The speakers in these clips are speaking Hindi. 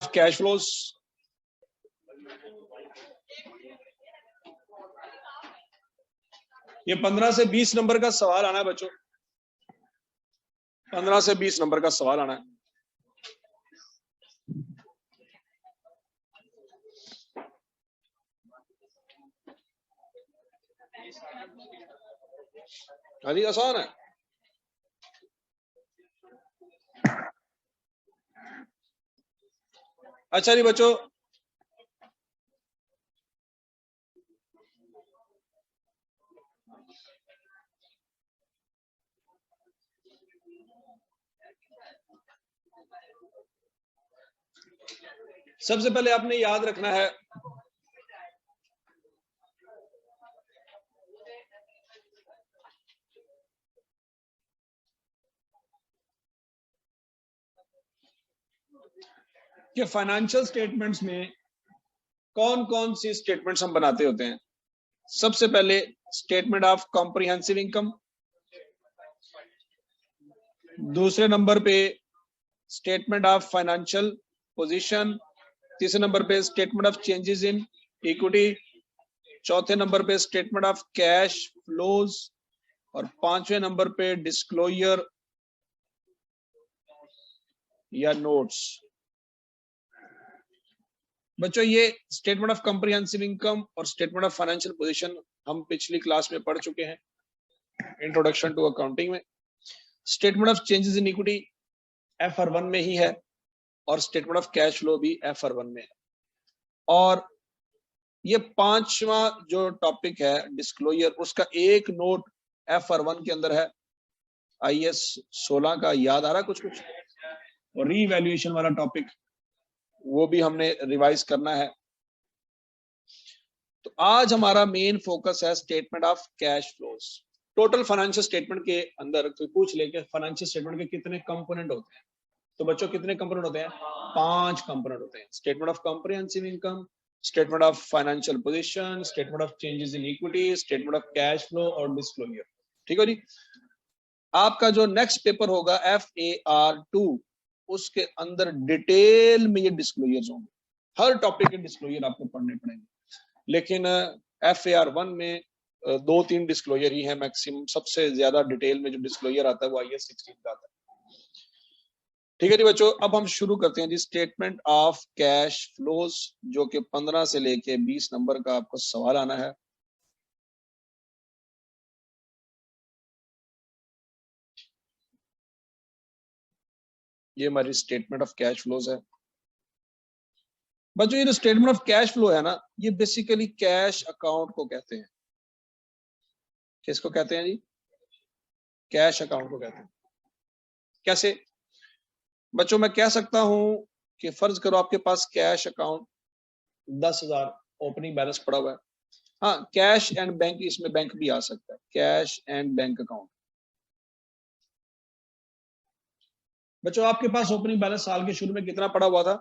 Cash flows. ये 15 से 20 नंबर का सवाल आना है बच्चों, 15 से 20 नंबर का सवाल आना है। हाँ जी, आसान है। अच्छा जी बच्चों, सबसे पहले आपने याद रखना है कि फाइनेंशियल स्टेटमेंट्स में कौन कौन सी स्टेटमेंट्स हम बनाते होते हैं। सबसे पहले स्टेटमेंट ऑफ कॉम्प्रिहेंसिव इनकम, दूसरे नंबर पे स्टेटमेंट ऑफ फाइनेंशियल पोजीशन, तीसरे नंबर पे statement of changes in equity, चौथे नंबर पे स्टेटमेंट ऑफ कैश फ्लोज, और पांचवें नंबर पे डिस्क्लोजर या नोट्स। बच्चों ये स्टेटमेंट ऑफ कॉम्प्रिहेंसिव इनकम और स्टेटमेंट ऑफ फाइनेंशियल पोजीशन हम पिछली क्लास में पढ़ चुके हैं, इंट्रोडक्शन टू अकाउंटिंग में। Statement of changes in equity FR1 में ही है और स्टेटमेंट ऑफ कैश फ्लो भी FR1 में है। और ये पांचवा जो टॉपिक है डिस्क्लोजर, उसका एक नोट FR1 के अंदर है, IAS 16 का। याद आ रहा कुछ कुछ? और रीवैल्यूएशन वाला टॉपिक वो भी हमने रिवाइज करना है। तो आज हमारा मेन फोकस है statement of cash flows. Total financial statement के अंदर कोई पूछ ले कि फाइनेंशियल स्टेटमेंट के कितने कंपोनेंट होते हैं, तो बच्चों कितने कंपोनेंट होते हैं? 5 कंपोनेंट होते हैं। Statement of comprehensive income, statement of financial position, statement of changes in equity, statement of cash flow और डिस्क्लोजर। ठीक है जी। आपका जो नेक्स्ट पेपर होगा FAR2, उसके अंदर डिटेल में ये डिस्क्लोजर्स होंगे, हर टॉपिक के डिस्क्लोजर आपको पढ़ने पड़ेंगे। लेकिन FAR1 में 2-3 डिस्क्लोजर ही है मैक्सिमम। सबसे ज्यादा डिटेल में जो डिस्क्लोजर आता है वो IAS 16 का आता है। ठीक है जी बच्चों, अब हम शुरू करते हैं जी स्टेटमेंट ऑफ कैश फ्लोज, जो कि 15 से लेके 20 नंबर का आपको सवाल आना है। ये हमारी स्टेटमेंट ऑफ कैश फ्लोज है बच्चों। ये जो स्टेटमेंट ऑफ कैश फ्लो है ना, ये बेसिकली कैश अकाउंट को कहते हैं। किसको कहते हैं जी? कैश अकाउंट को कहते हैं। कैसे बच्चों? मैं कह सकता हूं कि फर्ज करो आपके पास कैश अकाउंट 10,000 ओपनिंग बैलेंस पड़ा हुआ है। हाँ, कैश एंड बैंक, इसमें बैंक भी आ सकता है, कैश एंड बैंक अकाउंट। बच्चों आपके पास ओपनिंग बैलेंस साल के शुरू में कितना पड़ा हुआ था?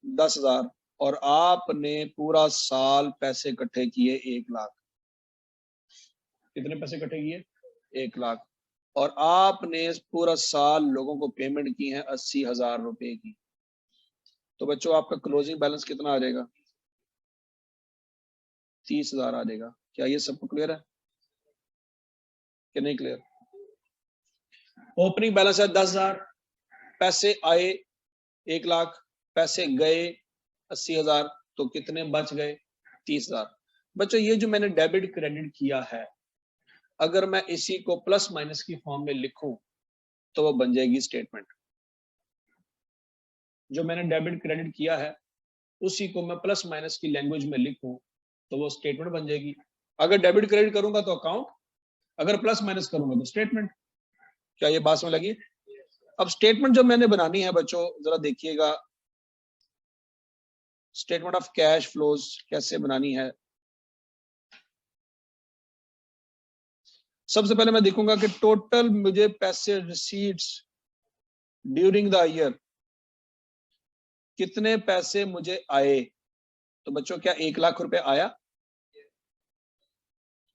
10,000। और आपने पूरा साल पैसे इकट्ठे किए 1 लाख। कितने पैसे इकट्ठे किए? 1 लाख। और आपने पूरा साल लोगों को पेमेंट की है 80,000 रुपए की। तो बच्चों आपका क्लोजिंग बैलेंस कितना आ जाएगा? 30,000 आ जाएगा। क्या ये सबको क्लियर है कि नहीं क्लियर? ओपनिंग बैलेंस है 10,000, पैसे आए 1 लाख, पैसे गए 80,000, तो कितने बच गए? 30,000। बच्चों ये जो मैंने डेबिट क्रेडिट किया है, अगर मैं इसी को प्लस माइनस की फॉर्म में लिखूं तो वो बन जाएगी स्टेटमेंट। जो मैंने डेबिट क्रेडिट किया है उसी को मैं प्लस माइनस की लैंग्वेज में लिखूं तो वो स्टेटमेंट बन जाएगी। अगर डेबिट क्रेडिट करूंगा तो अकाउंट, अगर प्लस माइनस करूंगा तो स्टेटमेंट। क्या ये बात समझ लगी? अब स्टेटमेंट जो मैंने बनानी है बच्चों, जरा देखिएगा स्टेटमेंट ऑफ कैश फ्लोज कैसे बनानी है। सबसे पहले मैं देखूंगा कि टोटल मुझे पैसे रिसीट्स ड्यूरिंग द ईयर, कितने पैसे मुझे आए। तो बच्चों क्या 1 लाख रुपए आया?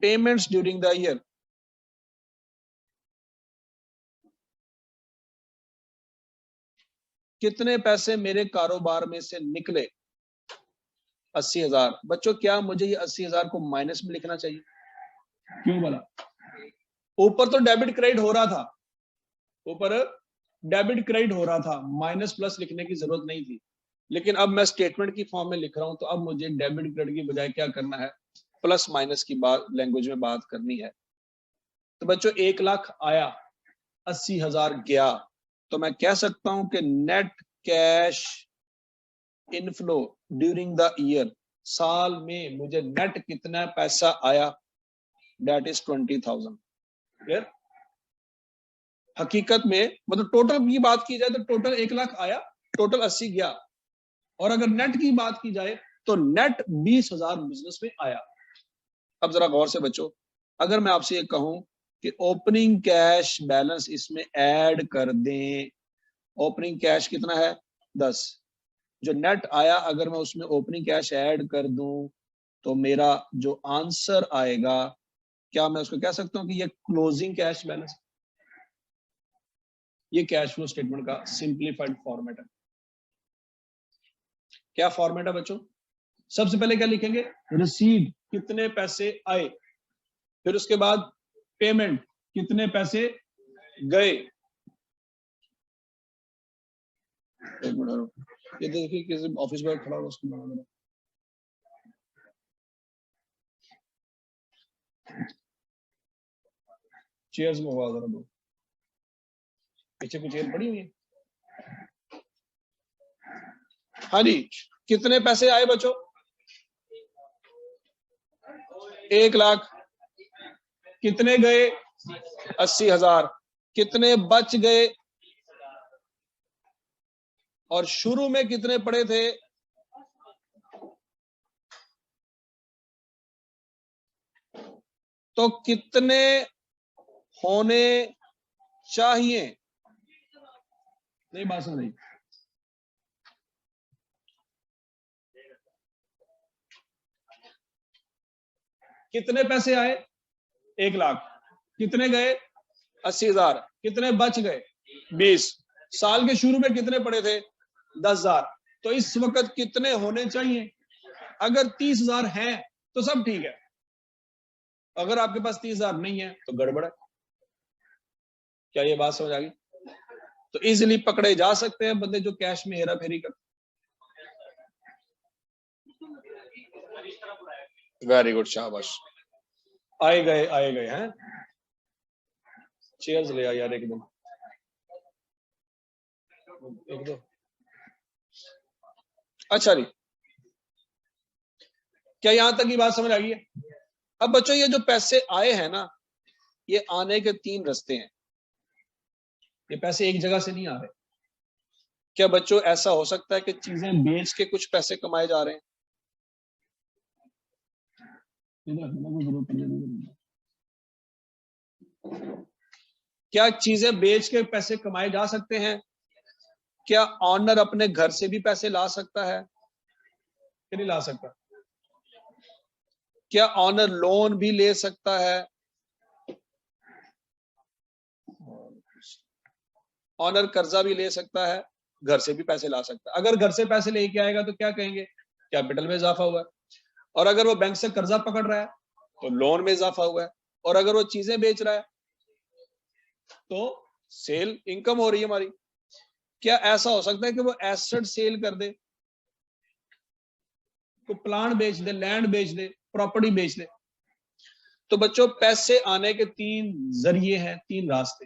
पेमेंट्स ड्यूरिंग द ईयर, कितने पैसे मेरे कारोबार में से निकले? 80,000। बच्चों क्या मुझे ये 80,000 को माइनस में लिखना चाहिए? क्यों बोला? ऊपर तो डेबिट क्रेडिट हो रहा था, ऊपर डेबिट क्रेडिट हो रहा था, माइनस प्लस लिखने की जरूरत नहीं थी। लेकिन अब मैं स्टेटमेंट की फॉर्म में लिख रहा हूं, तो अब मुझे डेबिट क्रेडिट की बजाय क्या करना है? प्लस माइनस की बात लैंग्वेज में बात करनी है। तो बच्चों 1 लाख आया, 80,000 गया, तो मैं कह सकता हूं कि net cash inflow during the year, साल में मुझे नेट कितना पैसा आया? That is 20,000। क्लियर? हकीकत में मतलब टोटल की बात की जाए तो टोटल 1 लाख आया, टोटल 80 गया, और अगर नेट की बात की जाए तो नेट 20,000 बिजनेस में आया। अब जरा गौर से बच्चों, अगर मैं आपसे ये कहूं कि ओपनिंग कैश बैलेंस इसमें ऐड कर दें, ओपनिंग कैश कितना है? 10। जो नेट आया अगर मैं उसमें ओपनिंग कैश ऐड कर दूं तो मेरा जो आंसर आएगा, क्या मैं उसको कह सकता हूं कि ये क्लोजिंग कैश बैलेंस? ये कैश फ्लो स्टेटमेंट का सिंप्लीफाइड फॉर्मेट है। क्या फॉर्मेट है बच्चों? सबसे पहले क्या लिखेंगे? रिसीव, कितने पैसे आए, फिर उसके बाद पेमेंट, कितने पैसे गए। एक मिनट, ये देखिए किसी ऑफिस में खड़ा हुआ उसको मांग रहा। चेयर्स में हुआ जरा दो, पीछे कुछ चेयर पड़ी हुई है। हाँ जी, कितने पैसे आए बच्चों? 1 लाख। कितने गए? 80,000। कितने बच गए? और शुरू में कितने पड़े थे? तो कितने होने चाहिए? नहीं बात सुन रही। कितने पैसे आए? 1 लाख। कितने गए? 80,000। कितने बच गए? 20। साल के शुरू में कितने पड़े थे? 10,000। तो इस वक्त कितने होने चाहिए? अगर 30,000 है तो सब ठीक है, अगर आपके पास 30,000 नहीं है तो गड़बड़ है। क्या ये बात समझ आ गई? तो इजीली पकड़े जा सकते हैं बंदे जो कैश में हेरा फेरी करते। वेरी गुड, शाबाश। आए गए हैं। चेयर्स ले आ यार, एक दो। अच्छा जी, क्या यहां तक की बात समझ आ गई है? अब बच्चों ये जो पैसे आए हैं ना, ये आने के 3 रास्ते हैं। ये पैसे एक जगह से नहीं आ रहे। क्या बच्चों ऐसा हो सकता है कि चीजें बेच के कुछ पैसे कमाए जा रहे हैं? क्या चीजें बेच के पैसे कमाए जा सकते हैं? क्या ऑनर अपने घर से भी पैसे ला सकता है कि नहीं ला सकता? क्या ऑनर लोन भी ले सकता है? ऑनर कर्जा भी ले सकता है, घर से भी पैसे ला सकता है। अगर घर से पैसे लेके आएगा तो क्या कहेंगे? कैपिटल में इजाफा हुआ है। और अगर वो बैंक से कर्जा पकड़ रहा है तो लोन में इजाफा हुआ है। और अगर वो चीजें बेच रहा है तो सेल इनकम हो रही है हमारी। क्या ऐसा हो सकता है कि वो एसेट सेल कर दे, को प्लांट बेच दे, लैंड बेच दे, प्रॉपर्टी बेच दे? तो बच्चों पैसे आने के 3 जरिए हैं, 3 रास्ते।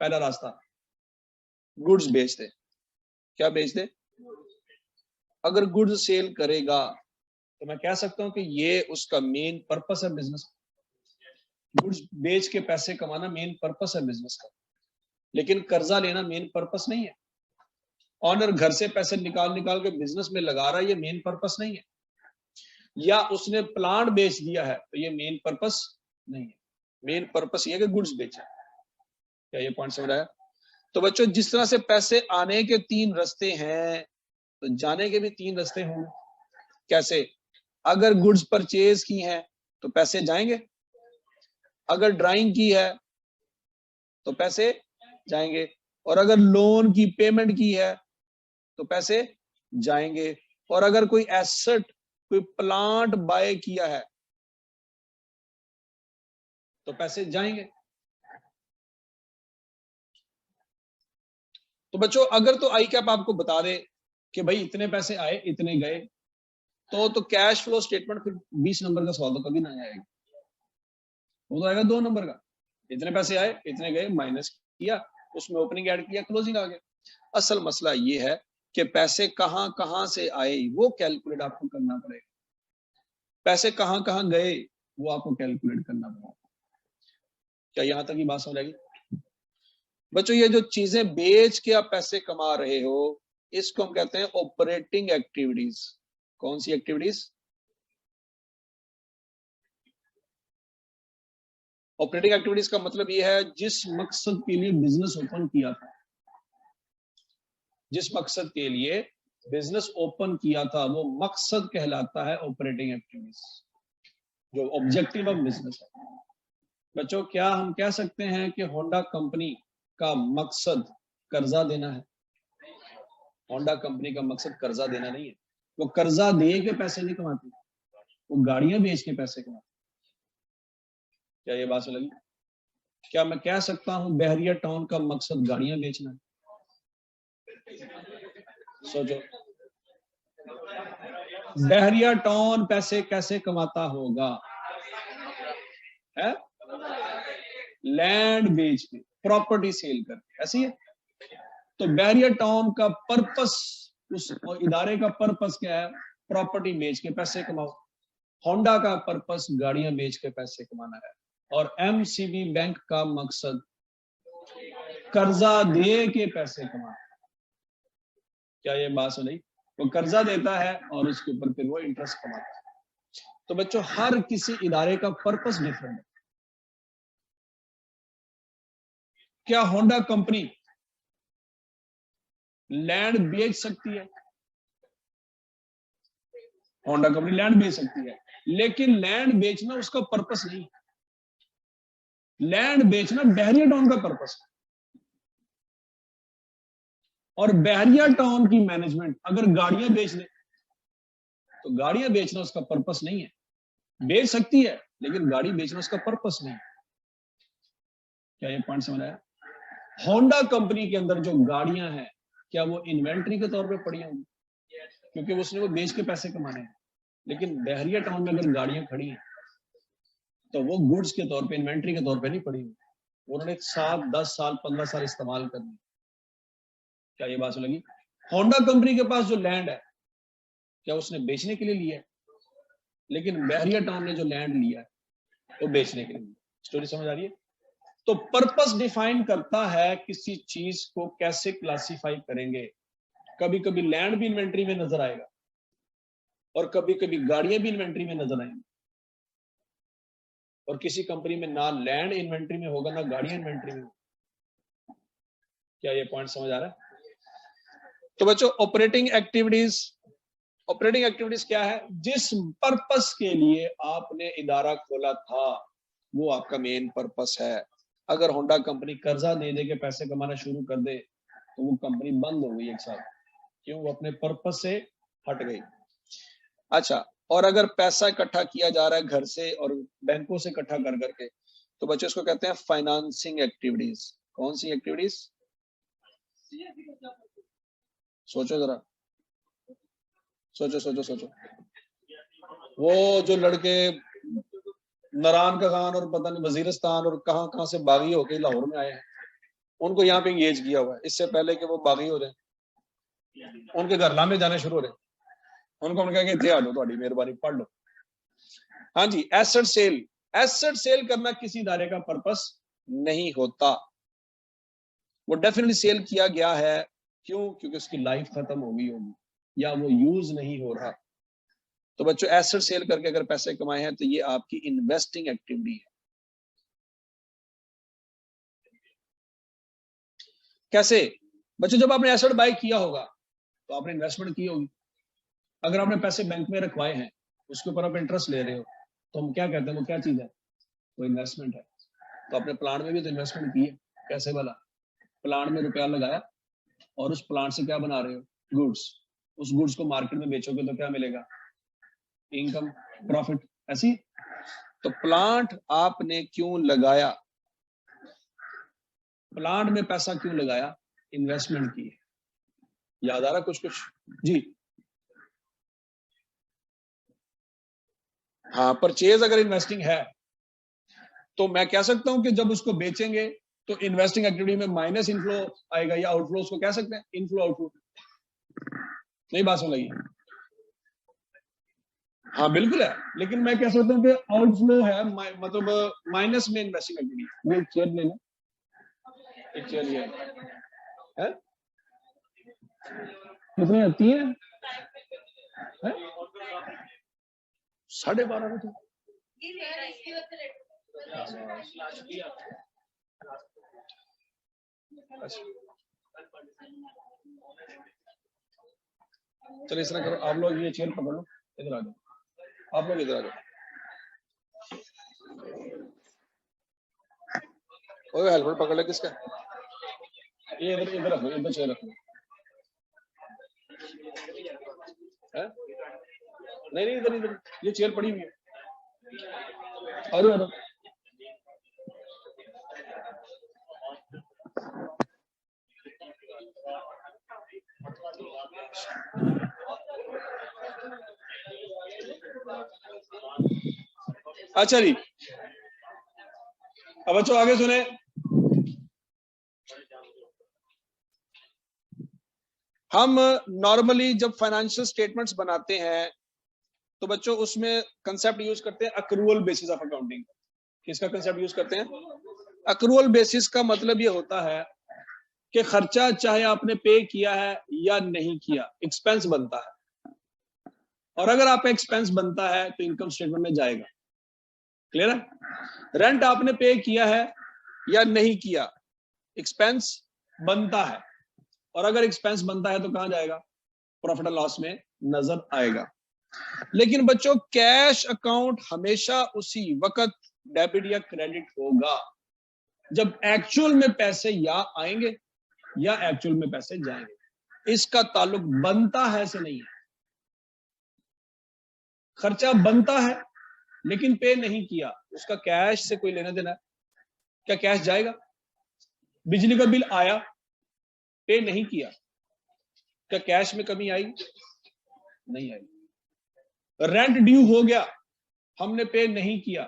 पहला रास्ता, गुड्स बेच दे। क्या बेच दे? अगर गुड्स सेल करेगा तो मैं कह सकता हूं कि ये उसका मेन पर्पस है बिजनेस। गुड्स बेच के पैसे कमाना मेन पर्पस है बिजनेस का, लेकिन कर्जा लेना मेन पर्पस नहीं है। ऑनर घर से पैसे निकाल के बिजनेस में लगा रहा है, ये मेन पर्पस नहीं है। या उसने प्लांट बेच दिया है तो ये मेन पर्पस नहीं है। मेन पर्पस ये है कि गुड्स बेचा। क्या ये पॉइंट समझ आया? तो बच्चों जिस तरह से पैसे आने के 3 रास्ते हैं तो जाने के भी 3 रास्ते होंगे। कैसे? अगर गुड्स परचेज की हैं तो पैसे जाएंगे, अगर ड्राइंग की है तो पैसे जाएंगे, और अगर लोन की पेमेंट की है तो पैसे जाएंगे। और अगर कोई एसेट, कोई प्लांट बाय किया है तो पैसे जाएंगे। तो बच्चों अगर तो आई कैप आपको बता दे कि भाई इतने पैसे आए इतने गए, तो कैश फ्लो स्टेटमेंट फिर 20 नंबर का सवाल तो कभी ना आएगा, वो तो आएगा 2 नंबर का। इतने पैसे आए इतने गए, माइनस किया, उसमें ओपनिंग ऐड किया, क्लोजिंग आ गया। असल मसला ये है कि पैसे कहां कहां से आए वो कैलकुलेट आपको करना पड़ेगा, पैसे कहां कहां गए वो आपको कैलकुलेट करना पड़ेगा। क्या यहां तक की बात समझ आएगी बच्चों? ये जो चीजें बेच के आप पैसे कमा रहे हो इसको हम कहते हैं ऑपरेटिंग एक्टिविटीज। कौन सी एक्टिविटीज? ऑपरेटिंग एक्टिविटीज का मतलब ये है जिस मकसद के लिए बिजनेस ओपन किया था, जिस मकसद के लिए बिजनेस ओपन किया था वो मकसद कहलाता है ऑपरेटिंग एक्टिविटीज, जो ऑब्जेक्टिव ऑफ बिजनेस है। बच्चों क्या हम कह सकते हैं कि होंडा कंपनी का मकसद कर्जा देना है? होंडा कंपनी का मकसद कर्जा देना नहीं है, वो कर्जा दे के पैसे नहीं कमाती, वो गाड़ियां बेच के पैसे कमाती। क्या ये बात लगी? क्या मैं कह सकता हूं बहरिया टाउन का मकसद गाड़ियां बेचना है? सोचो बहरिया टाउन पैसे कैसे कमाता होगा? है लैंड बेच के, प्रॉपर्टी सेल करके, ऐसी है। तो बहरिया टाउन का पर्पस, उस इदारे का पर्पस क्या है? प्रॉपर्टी बेच के पैसे कमाओ। होंडा का पर्पस गाड़ियां बेच के पैसे कमाना है, और एमसीबी बैंक का मकसद कर्जा दे के पैसे कमाना। क्या ये बात सुनी? वो कर्जा देता है और उसके ऊपर फिर वो इंटरेस्ट कमाता है। तो बच्चों हर किसी इदारे का पर्पस डिफरेंट है। क्या होंडा कंपनी लैंड बेच सकती है? होंडा कंपनी लैंड बेच सकती है, लेकिन लैंड बेचना उसका पर्पस नहीं। लैंड बेचना बहरिया टाउन का पर्पस है। और बहरिया टाउन की मैनेजमेंट अगर गाड़ियां बेच ले तो गाड़ियां बेचना उसका पर्पस नहीं है। बेच सकती है लेकिन गाड़ी बेचना उसका पर्पस नहीं है। क्या ये पॉइंट समझ आया? होंडा कंपनी के अंदर जो गाड़ियां हैं क्या वो इन्वेंट्री के तौर पे पड़ी होंगी? क्योंकि उसने वो बेच के पैसे कमाने हैं। लेकिन बहरिया टाउन में अगर गाड़ियां खड़ी हैं तो वो गुड्स के तौर पे, इन्वेंट्री के तौर पे नहीं पड़ी हुई, उन्होंने 7, 10 साल, 15 साल इस्तेमाल करनी। क्या ये बात लगी? होंडा कंपनी के पास जो लैंड है क्या उसने बेचने के लिए लिया है? लेकिन बहरिया टाउन ने जो लैंड लिया है वो बेचने के लिए। स्टोरी समझ आ रही है? तो पर्पस डिफाइन करता है किसी चीज को कैसे क्लासिफाई करेंगे। कभी कभी लैंड भी इन्वेंट्री में नजर आएगा और कभी कभी गाड़ियां भी इन्वेंट्री में नजर आएंगी, और किसी कंपनी में ना लैंड इन्वेंट्री में होगा ना गाड़ियां इन्वेंट्री में होगा। क्या ये पॉइंट समझ आ रहा है? तो बच्चों ऑपरेटिंग एक्टिविटीज, ऑपरेटिंग एक्टिविटीज क्या है? जिस पर्पस के लिए आपने इदारा खोला था वो आपका मेन पर्पस है। अगर होंडा कंपनी कर्जा दे दे के पैसे कमाना शुरू कर दे तो वो कंपनी बंद हो गई एक साथ। क्यों? वो अपने पर्पस से हट गई। अच्छा, और अगर पैसा इकट्ठा किया जा रहा है घर से और बैंकों से इकट्ठा कर करके, तो बच्चों इसको कहते हैं फाइनेंसिंग एक्टिविटीज। कौन सी एक्टिविटीज? सोचो जरा, सोचो सोचो सोचो। वो जो लड़के नारायण का खान और पता नहीं वजीरिस्तान और कहां कहां से बागी होके लाहौर में आए हैं, उनको यहाँ पे एंगेज किया हुआ है इससे पहले कि वो बागी हो जाए, उनके घर लामे जाने शुरू हो रहे। उनको हमने कहा कि इतने आ जाओ, थोड़ी मेहरबानी पढ़ लो। हाँ जी, एसेट सेल। एसेट सेल करना किसी इदारे का पर्पस नहीं होता। वो डेफिनेटली सेल किया गया है, क्यों? क्योंकि उसकी लाइफ खत्म हो गई होगी या वो यूज नहीं हो रहा। तो बच्चों एसेट सेल करके अगर पैसे कमाए हैं तो ये आपकी इन्वेस्टिंग एक्टिविटी है। कैसे? बच्चों जब आपने एसेट बाय किया होगा तो आपने इन्वेस्टमेंट की होगी। अगर आपने पैसे बैंक में रखवाए हैं उसके ऊपर आप इंटरेस्ट ले रहे हो तो हम क्या कहते हैं वो क्या चीज है? वो इन्वेस्टमेंट है। तो अपने प्लांट में भी तो इन्वेस्टमेंट की है। कैसे वाला? प्लांट में रुपया लगाया और उस प्लांट से क्या बना रहे हो? गुड्स, उस गुड्स को मार्केट में बेचोगे तो क्या मिलेगा? Income, profit. ऐसी तो प्लांट आपने क्यों लगाया? प्लांट में पैसा क्यों लगाया? इन्वेस्टमेंट की। याद आ रहा कुछ कुछ? जी हाँ, परचेज अगर इन्वेस्टिंग है तो मैं कह सकता हूं कि जब उसको बेचेंगे तो इन्वेस्टिंग एक्टिविटी में माइनस इनफ्लो आएगा, या आउटफ्लो उसको कह सकते हैं, इनफ्लो आउटफ्लो। नहीं बात समझ लगी? हाँ बिल्कुल है, लेकिन मैं कह सकता हूँ कि आउटफ्लो है, मतलब माइनस में इन्वेस्टिंग एक्टिविटी। ये चेयर ले लो, एक चेयर ये है, कितनी आती है? 12:30 बजे। चलो इस तरह करो, आप लोग ये चेयर पकड़ लो, इधर आ जाओ, आप लोग इधर आ जाओ। ओए हेलमेट पकड़ ले किसका? ये इधर इधर रखो, इधर चेयर रखो। नहीं नहीं इधर इधर, ये चेयर पड़ी हुई है। अरे अरे अच्छा जी, अब बच्चों आगे सुने। हम नॉर्मली जब फाइनेंशियल स्टेटमेंट्स बनाते हैं तो बच्चों उसमें कंसेप्ट यूज करते हैं अक्रूवल बेसिस ऑफ अकाउंटिंग। किसका कंसेप्ट यूज करते हैं? अक्रूवल बेसिस का मतलब ये होता है कि खर्चा चाहे आपने पे किया है या नहीं किया, एक्सपेंस बनता है, और अगर आपका एक्सपेंस बनता है तो इनकम स्टेटमेंट में जाएगा। क्लियर है? रेंट आपने पे किया है या नहीं किया, एक्सपेंस बनता है, और अगर एक्सपेंस बनता है तो कहां जाएगा? प्रॉफिट एंड लॉस में नजर आएगा। लेकिन बच्चों कैश अकाउंट हमेशा उसी वक्त डेबिट या क्रेडिट होगा जब एक्चुअल में पैसे या आएंगे या एक्चुअल में पैसे जाएंगे। इसका ताल्लुक बनता है से नहीं है। खर्चा बनता है लेकिन पे नहीं किया, उसका कैश से कोई लेना देना है? क्या कैश जाएगा? बिजली का बिल आया, पे नहीं किया, क्या कैश में कमी आई? नहीं आई। रेंट ड्यू हो गया, हमने पे नहीं किया,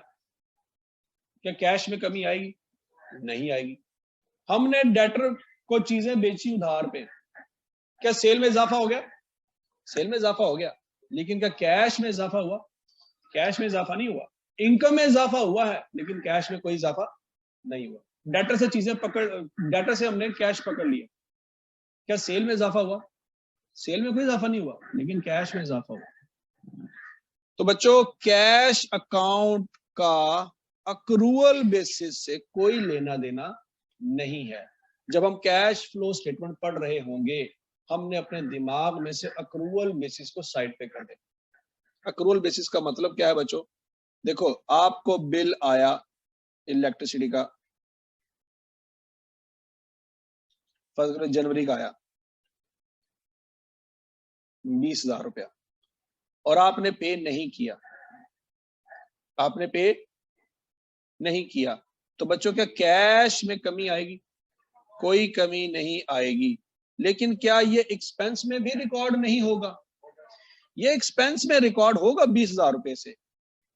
क्या कैश में कमी आएगी? नहीं आएगी। हमने डेटर को चीजें बेची उधार पे, क्या सेल में इजाफा हो गया? सेल में इजाफा हो गया, लेकिन क्या कैश में इजाफा हुआ? कैश में इजाफा नहीं हुआ। इनकम में इजाफा हुआ है लेकिन कैश में कोई इजाफा नहीं हुआ। डेटर से चीजें डेटर से हमने कैश पकड़ लिया, क्या सेल में इजाफा हुआ? सेल में कोई इजाफा नहीं हुआ लेकिन कैश में इजाफा हुआ। तो बच्चों कैश अकाउंट का अक्रूवल बेसिस से कोई लेना देना नहीं है। जब हम कैश फ्लो स्टेटमेंट पढ़ रहे होंगे हमने अपने दिमाग में से अक्रूवल बेसिस को साइड पे कर देना। अक्रूवल बेसिस का मतलब क्या है बच्चों? देखो आपको बिल आया इलेक्ट्रिसिटी का, फर्स्ट जनवरी का आया 20,000 रुपया, और आपने पे नहीं किया, आपने पे नहीं किया, तो बच्चों क्या कैश में कमी आएगी? कोई कमी नहीं आएगी। लेकिन क्या ये एक्सपेंस में भी रिकॉर्ड नहीं होगा? ये एक्सपेंस में रिकॉर्ड होगा 20,000 रुपए से।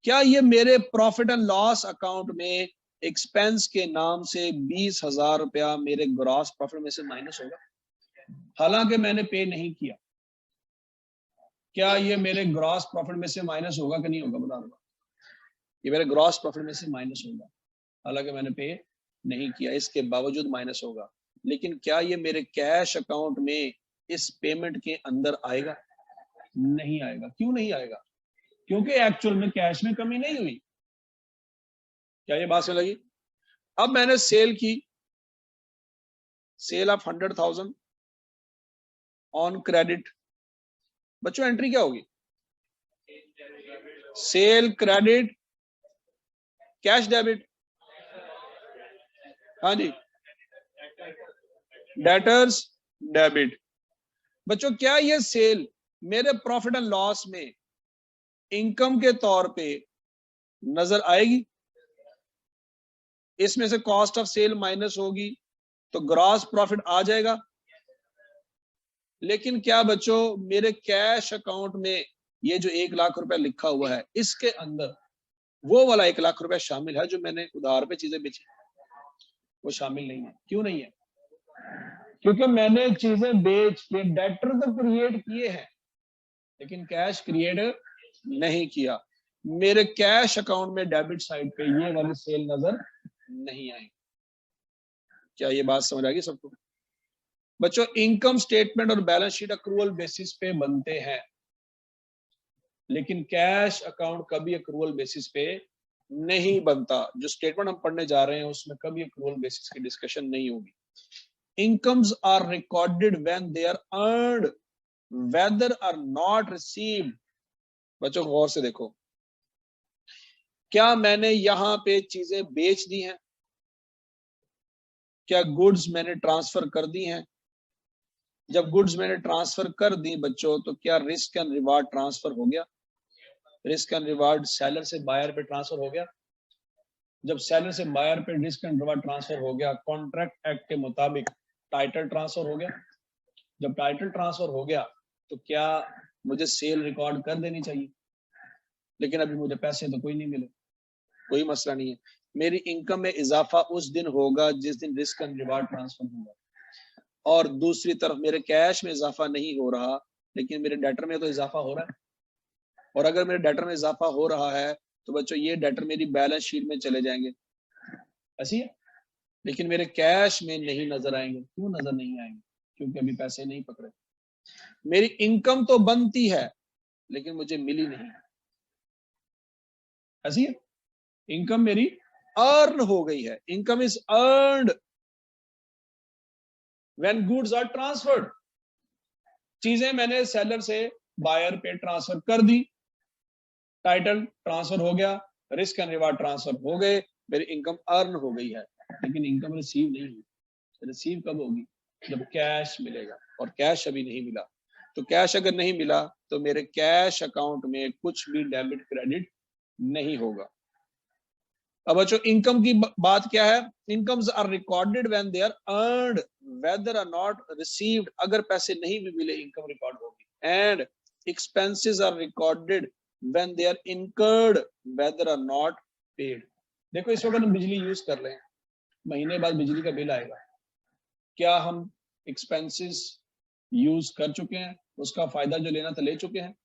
क्या ये मेरे प्रॉफिट एंड लॉस अकाउंट में एक्सपेंस के नाम से 20,000 रुपया मेरे ग्रॉस प्रॉफिट में से माइनस होगा? हालांकि मैंने पे नहीं किया, क्या ये मेरे ग्रॉस प्रॉफिट में से माइनस होगा कि नहीं होगा? बता दो। ये मेरे ग्रॉस प्रॉफिट में से माइनस होगा, हालांकि मैंने पे नहीं किया, इसके बावजूद माइनस होगा। लेकिन क्या ये मेरे कैश अकाउंट में इस पेमेंट के अंदर आएगा? नहीं आएगा। क्यों नहीं आएगा? क्योंकि एक्चुअल में कैश में कमी नहीं हुई। क्या ये बात समझ लगी? अब मैंने सेल की, सेल ऑफ 100,000 ऑन क्रेडिट। बच्चों एंट्री क्या होगी? Cell credit cash debit. हाँ जी, डेटर्स डेबिट। बच्चों क्या ये सेल मेरे प्रॉफिट एंड लॉस में इनकम के तौर पे नजर आएगी? इसमें से कॉस्ट ऑफ सेल माइनस होगी तो ग्रॉस प्रॉफिट आ जाएगा। लेकिन क्या बच्चों मेरे कैश अकाउंट में ये जो 1 लाख रुपए लिखा हुआ है, इसके अंदर वो वाला 1 लाख रुपए शामिल है जो मैंने उधार पे चीजें बेची? वो शामिल नहीं है। क्यों नहीं है? क्योंकि मैंने चीजें बेच के डेटर तो क्रिएट किए हैं लेकिन कैश क्रिएट नहीं किया। मेरे कैश अकाउंट में डेबिट साइड पे ये वाली सेल नजर नहीं आई। क्या ये बात समझ आ गई सबको? बच्चों इनकम स्टेटमेंट और बैलेंस शीट अक्रूवल बेसिस पे बनते हैं लेकिन कैश अकाउंट कभी अक्रूवल बेसिस पे नहीं बनता। जो स्टेटमेंट हम पढ़ने जा रहे हैं उसमें कभी अक्रूवल बेसिस की डिस्कशन नहीं होगी। Incomes are recorded when they are earned whether or not received. बच्चों गौर से देखो, क्या मैंने यहां पे चीजें बेच दी हैं? क्या गुड्स मैंने ट्रांसफर कर दी हैं? जब गुड्स मैंने ट्रांसफर कर दी बच्चों तो क्या रिस्क एंड रिवार्ड ट्रांसफर हो गया? रिस्क एंड रिवार्ड सेलर से बायर पे ट्रांसफर हो गया। जब सेलर से बायर पे रिस्क एंड रिवार्ड ट्रांसफर हो गया, कॉन्ट्रैक्ट एक्ट के मुताबिक टाइटल ट्रांसफर हो गया। जब टाइटल ट्रांसफर हो गया तो क्या मुझे सेल रिकॉर्ड कर देनी चाहिए? लेकिन अभी मुझे पैसे तो कोई नहीं मिले। कोई मसला नहीं है, मेरी इनकम में इजाफा उस दिन होगा जिस दिन रिस्क एंड रिवार्ड ट्रांसफर होगा। और दूसरी तरफ मेरे कैश में इजाफा नहीं हो रहा लेकिन मेरे डेटर में तो इजाफा हो रहा है। और अगर मेरे डेटर में इजाफा हो रहा है तो बच्चों ये डेटर मेरी बैलेंस शीट में चले जाएंगे, ऐसी है, लेकिन मेरे कैश में नहीं नजर आएंगे। क्यों नजर नहीं आएंगे? क्योंकि अभी पैसे नहीं पकड़े। मेरी इनकम तो बनती है लेकिन मुझे मिली नहीं, ऐसी है। इनकम मेरी अर्न हो गई है। Income is earned when goods are transferred. चीजें मैंने सेलर से बायर पे ट्रांसफर कर दी, टाइटल ट्रांसफर हो गया, रिस्क एंड रिवार्ड ट्रांसफर हो गए, मेरी इनकम अर्न हो गई है लेकिन इनकम रिसीव नहीं हुई। रिसीव कब होगी? जब कैश मिलेगा, और कैश अभी नहीं मिला। तो कैश अगर नहीं मिला तो मेरे कैश अकाउंट में कुछ भी डेबिट क्रेडिट नहीं होगा। अब बच्चों इनकम की बात क्या है? Incomes are recorded when they are earned whether or not received. अगर पैसे नहीं भी मिले इनकम रिकॉर्ड होगी। And expenses are recorded when they are incurred whether or not paid. देखो इस वक्त हम बिजली यूज कर रहे हैं, महीने बाद बिजली का बिल आएगा। क्या हम एक्सपेंसेस यूज कर चुके हैं? उसका फायदा जो लेना था ले चुके हैं।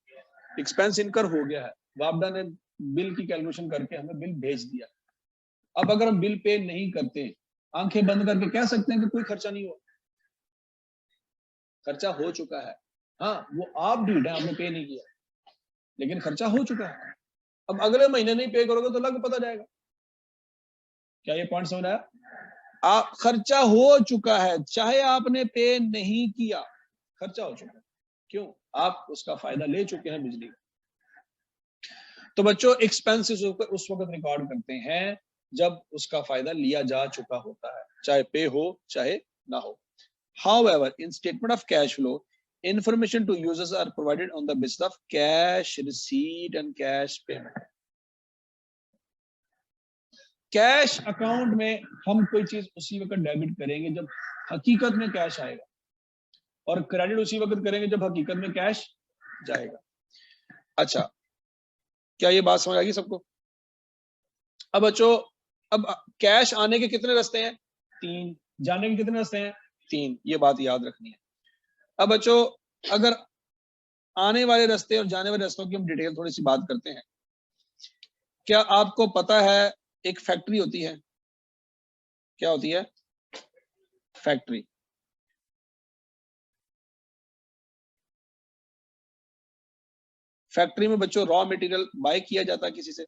एक्सपेंस इनकर हो गया है, वापडा ने बिल की कैलकुलेशन करके हमें बिल भेज दिया। अब अगर हम बिल पे नहीं करते, आंखें बंद करके कह सकते हैं कि कोई खर्चा नहीं हुआ। खर्चा हो चुका है। हाँ वो आप ढीठ है, आपने पे नहीं किया, लेकिन खर्चा हो चुका है। अब अगले महीने नहीं पे करोगे तो लग पता जाएगा। क्या ये पॉइंट समझ आया? आप खर्चा हो चुका है, चाहे आपने पे नहीं किया, खर्चा हो चुका है। क्यों? आप उसका फायदा ले चुके हैं बिजली का। तो बच्चों एक्सपेंसेस उस वक्त रिकॉर्ड करते हैं जब उसका फायदा लिया जा चुका होता है, चाहे पे हो चाहे ना हो। However, in statement of cash flow, information to users are provided on the basis of cash receipt and cash payment. Cash account में हम कोई चीज उसी वक्त डेबिट करेंगे जब हकीकत में कैश आएगा, और क्रेडिट उसी वक्त करेंगे जब हकीकत में कैश जाएगा। अच्छा, क्या ये बात समझ आ गई सबको? अब बच्चों अब कैश आने के कितने रास्ते हैं? 3। जाने के कितने रास्ते हैं? 3। ये बात याद रखनी है। अब बच्चों अगर आने वाले रास्ते और जाने वाले रास्तों की हम डिटेल थोड़ी सी बात करते हैं। क्या आपको पता है एक फैक्ट्री होती है? क्या होती है? फैक्ट्री। फैक्ट्री में बच्चों रॉ मटेरियल बाय किया जाता है किसी से।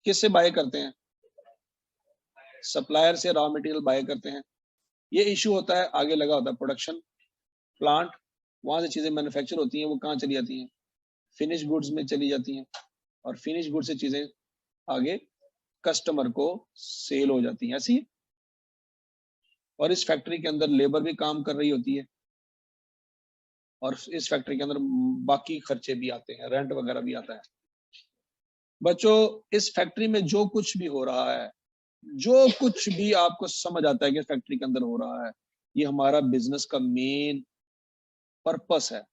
किससे बाय करते हैं? सप्लायर से रॉ मटेरियल बाय करते हैं। ये इशू होता है, आगे लगा होता है प्रोडक्शन प्लांट, वहां से चीजें मैन्युफैक्चर होती हैं, वो कहाँ चली जाती हैं? फिनिश गुड्स में चली जाती हैं, और फिनिश गुड्स से चीजें आगे कस्टमर को सेल हो जाती हैं, ऐसी। और इस फैक्ट्री के अंदर लेबर भी काम कर रही होती है। और इस फैक्ट्री के अंदर बाकी खर्चे भी आते हैं, रेंट वगैरह भी आता है। बच्चों इस फैक्ट्री में जो कुछ भी हो रहा है, जो कुछ भी आपको समझ आता है कि फैक्ट्री के अंदर हो रहा है, ये हमारा बिजनेस का मेन पर्पस है।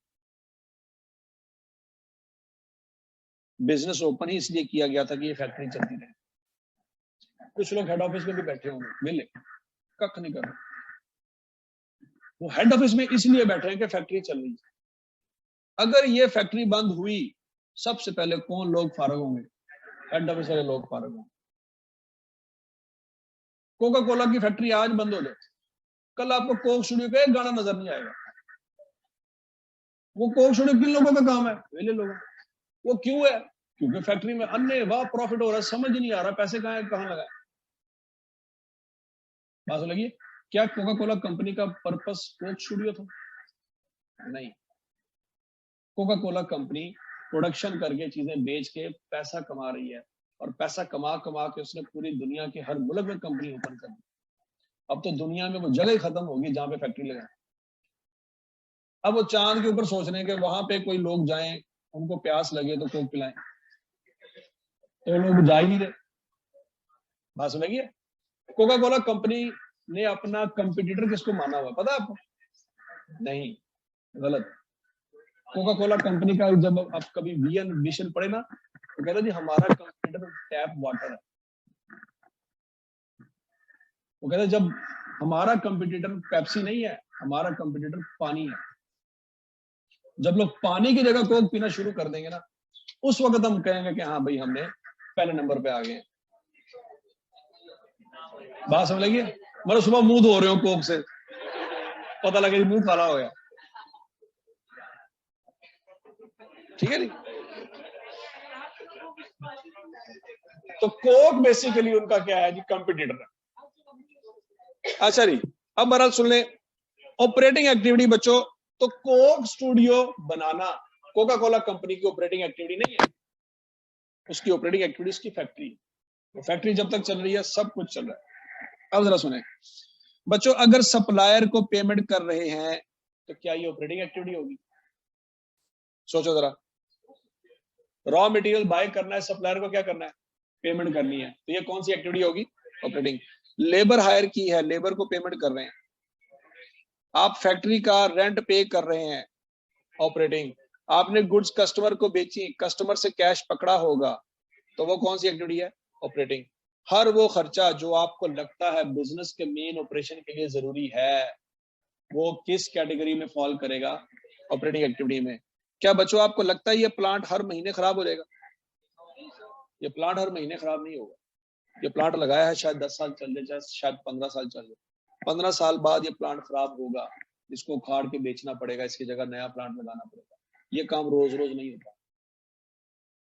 बिजनेस ओपन ही इसलिए किया गया था कि ये फैक्ट्री चलती रहे। कुछ लोग हेड ऑफिस में भी बैठे होंगे, मिले कख नहीं कर रहे, वो हेड ऑफिस में इसलिए बैठे हैं कि फैक्ट्री चल रही है। अगर ये फैक्ट्री बंद हुई, सबसे पहले कौन लोग फारग होंगे? हेड ऑफिस वाले लोग फारग होंगे। कोका कोला की फैक्ट्री आज बंद हो जाए, कल आपको कोक स्टूडियो का एक गाना नजर नहीं आएगा। वो कोक स्टूडियो किन लोगों का काम है? वेले लोगों। वो क्यों है? क्योंकि फैक्ट्री में अन्य वाह प्रॉफिट हो रहा है, समझ नहीं आ रहा पैसे कहाँ है, कहाँ लगाए। बात लगी? क्या कोका कोला कंपनी का पर्पस कोक स्टूडियो था? नहीं। कोका कोला कंपनी प्रोडक्शन करके चीजें बेच के पैसा कमा रही है, और पैसा कमा कमा के उसने पूरी दुनिया के हर मुल्क में कंपनी ओपन कर दी। अब तो दुनिया में वो जगह ही खत्म होगी जहां पे फैक्ट्री लगाए। अब वो चांद के ऊपर सोच रहे हैं कि वहां पे कोई लोग जाएं, उनको प्यास लगे तो कोक पिलाएं, तो लोग जा ही नहीं रहे। बात सुनेगी? कोका कोला कंपनी ने अपना कंपटीटर किसको माना हुआ पता है आपको? नहीं, गलत। कोका कोला कंपनी का जब आप कभी विजन पढ़े ना, तो कहता जी हमारा कंपटीटर टैप वाटर है। वो कहता जब हमारा कंपटीटर पेप्सी नहीं है, हमारा कंपटीटर पानी है। जब लोग पानी की जगह कोक पीना शुरू कर देंगे ना, उस वक्त हम कहेंगे कि हाँ भाई हमने पहले नंबर पे आ गए। बात समझ लगी? मतलब सुबह मुंह धो रहे हो कोक से, पता लगे मुंह काला हो गया। ठीक है नहीं? तो कोक बेसिकली उनका क्या है जी? कंपटीटर है। अच्छा जी, अब बहरहाल सुन ले ऑपरेटिंग एक्टिविटी बच्चों। तो कोक स्टूडियो बनाना कोका कोला कंपनी की ऑपरेटिंग एक्टिविटी नहीं है, उसकी ऑपरेटिंग एक्टिविटी उसकी फैक्ट्री। तो फैक्ट्री जब तक चल रही है सब कुछ चल रहा है। अब जरा सुने बच्चों, अगर सप्लायर को पेमेंट कर रहे हैं तो क्या ये ऑपरेटिंग एक्टिविटी होगी? सोचो जरा। रॉ मटेरियल बाय करना है, सप्लायर को क्या करना है? पेमेंट करनी है, तो ये कौन सी एक्टिविटी होगी? ऑपरेटिंग। लेबर हायर की है, लेबर को पेमेंट कर रहे हैं। आप फैक्ट्री का रेंट पे कर रहे हैं, ऑपरेटिंग। आपने गुड्स कस्टमर को बेची, कस्टमर से कैश पकड़ा होगा, तो वो कौन सी एक्टिविटी है? ऑपरेटिंग। हर वो खर्चा जो आपको लगता है बिजनेस के मेन ऑपरेशन के लिए जरूरी है, वो किस कैटेगरी में फॉल करेगा? ऑपरेटिंग एक्टिविटी में। क्या बच्चों आपको लगता है ये प्लांट हर महीने खराब हो जाएगा? ये प्लांट हर महीने खराब नहीं होगा। ये प्लांट लगाया है शायद 10 साल चल जाए, शायद 15 साल चल जाए, 15 साल बाद ये प्लांट खराब होगा, इसको उखाड़ के बेचना पड़ेगा, इसकी जगह नया प्लांट लगाना पड़ेगा। ये काम रोज रोज नहीं होता।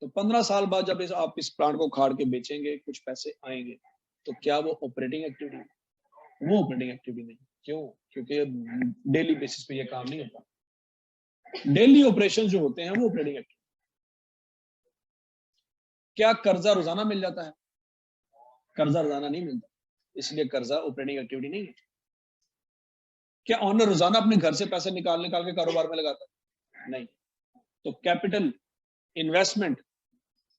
तो 15 साल बाद जब आप इस प्लांट को उखाड़ के बेचेंगे, कुछ पैसे आएंगे, तो क्या वो ऑपरेटिंग एक्टिविटी? वो ऑपरेटिंग एक्टिविटी नहीं। क्यों? क्योंकि डेली बेसिस पे ये काम नहीं होता। डेली ऑपरेशन जो होते हैं वो ऑपरेटिंग एक्टिविटी। क्या कर्जा रोजाना मिल जाता है? कर्जा रोजाना नहीं मिलता, इसलिए कर्जा ऑपरेटिंग एक्टिविटी नहीं है। क्या ऑनर रोजाना अपने घर से पैसे निकाल के कारोबार में लगाता है? नहीं। तो कैपिटल इन्वेस्टमेंट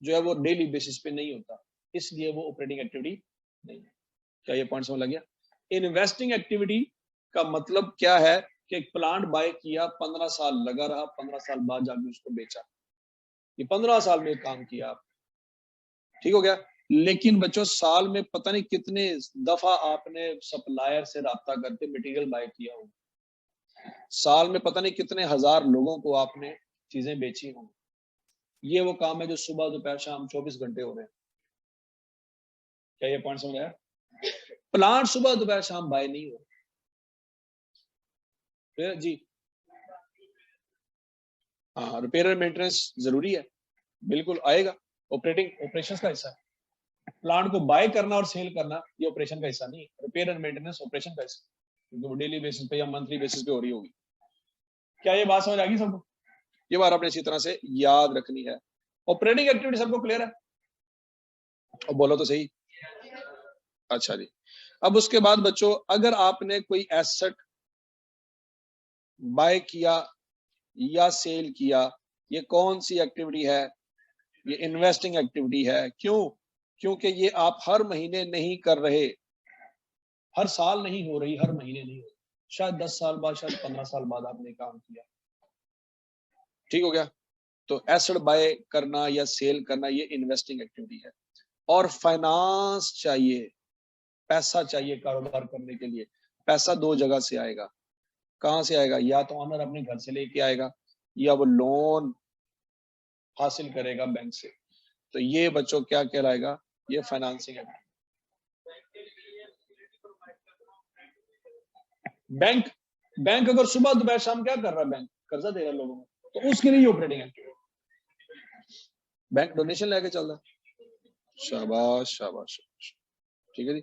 जो है वो डेली बेसिस पे नहीं होता, इसलिए वो ऑपरेटिंग एक्टिविटी नहीं है। क्या ये पॉइंट समझ लग गया? इन्वेस्टिंग एक्टिविटी का मतलब क्या है कि एक प्लांट बाय किया, 15 साल लगा रहा, 15 साल बाद जाके उसको बेचा। ये 15 साल में काम किया आप, ठीक हो गया। लेकिन बच्चों साल में पता नहीं कितने दफा आपने सप्लायर से राब्ता करके मटेरियल बाय किया हो, साल में पता नहीं कितने हजार लोगों को आपने चीजें बेची हों। ये वो काम है जो सुबह दोपहर शाम 24 घंटे हो रहे हैं। क्या ये पॉइंट समझ आया? प्लांट सुबह दोपहर शाम बाय नहीं हो जी। हाँ, रिपेयर एंड मेंटेनेंस जरूरी है, बिल्कुल आएगा, ऑपरेशन का हिस्सा है। प्लांट को बाय करना और सेल करना ये ऑपरेशन का हिस्सा नहीं है, रिपेयर एंड मेंटेनेंस ऑपरेशन का हिस्सा, क्योंकि वो डेली बेसिस पे या मंथली बेसिस पे हो रही होगी। क्या ये बात समझ आ गई सबको? ये बात आपने इसी तरह से याद रखनी है। ऑपरेटिंग एक्टिविटी सबको क्लियर है? और बोलो तो सही। अच्छा जी, अब उसके बाद बच्चों, अगर आपने कोई एसेट बाय किया या सेल किया, ये कौन सी एक्टिविटी है? ये इन्वेस्टिंग एक्टिविटी है। क्यों? क्योंकि ये आप हर महीने नहीं कर रहे, हर साल नहीं हो रही, हर महीने नहीं हो रही, शायद 10 साल बाद, शायद 15 साल बाद आपने काम किया। ठीक हो गया? तो एसेट बाय करना या सेल करना ये इन्वेस्टिंग एक्टिविटी है। और फाइनेंस चाहिए, पैसा चाहिए कारोबार करने के लिए। पैसा दो जगह से आएगा। कहां से आएगा? या तो ऑनर अपने घर से लेके आएगा या वो लोन हासिल करेगा बैंक से। तो ये बच्चों क्या कहलाएगा? ये फाइनेंसिंग है। बैंक बैंक अगर सुबह दोपहर शाम क्या कर रहा है? बैंक कर्जा दे रहा है लोगों को, तो उसके लिए ऑपरेटिंग एक्टिविटी। बैंक डोनेशन लेके चल रहा है। शाबाश शाबाश शाबाश। ठीक है जी,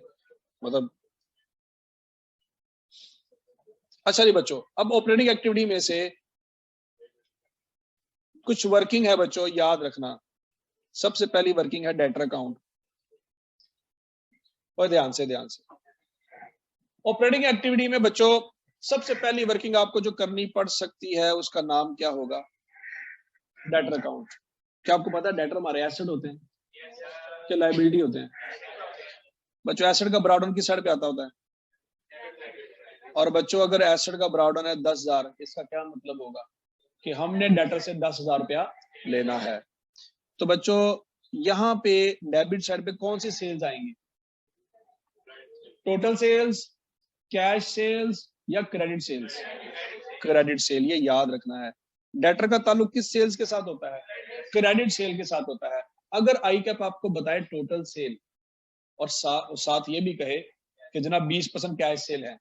मतलब अच्छा जी बच्चों, अब ऑपरेटिंग एक्टिविटी में से कुछ वर्किंग है बच्चों, याद रखना। सबसे पहली वर्किंग है डेटर अकाउंट। और ध्यान से ऑपरेटिंग एक्टिविटी में बच्चों सबसे पहली वर्किंग आपको जो करनी पड़ सकती है उसका नाम क्या होगा? Debtor account. क्या आपको पता है डेटर हमारे एसेट होते हैं क्या लायबिलिटी होते हैं? बच्चों एसेट का ब्राउडन किस साइड पे आता होता है? और बच्चों अगर एसेट का ब्राउडन है 10,000, इसका क्या मतलब होगा? कि हमने डेटर से 10,000 रुपया लेना है। तो बच्चों यहाँ पे डेबिट साइड पे कौन सी सेल्स आएंगी? टोटल सेल्स, कैश सेल्स या क्रेडिट सेल्स? क्रेडिट सेल, ये याद रखना है। डेटर का ताल्लुक किस सेल्स के साथ होता है? क्रेडिट सेल के साथ होता है। अगर आई कैप आपको बताए टोटल सेल और साथ ये भी कहे कि जनाब 20% कैश सेल है,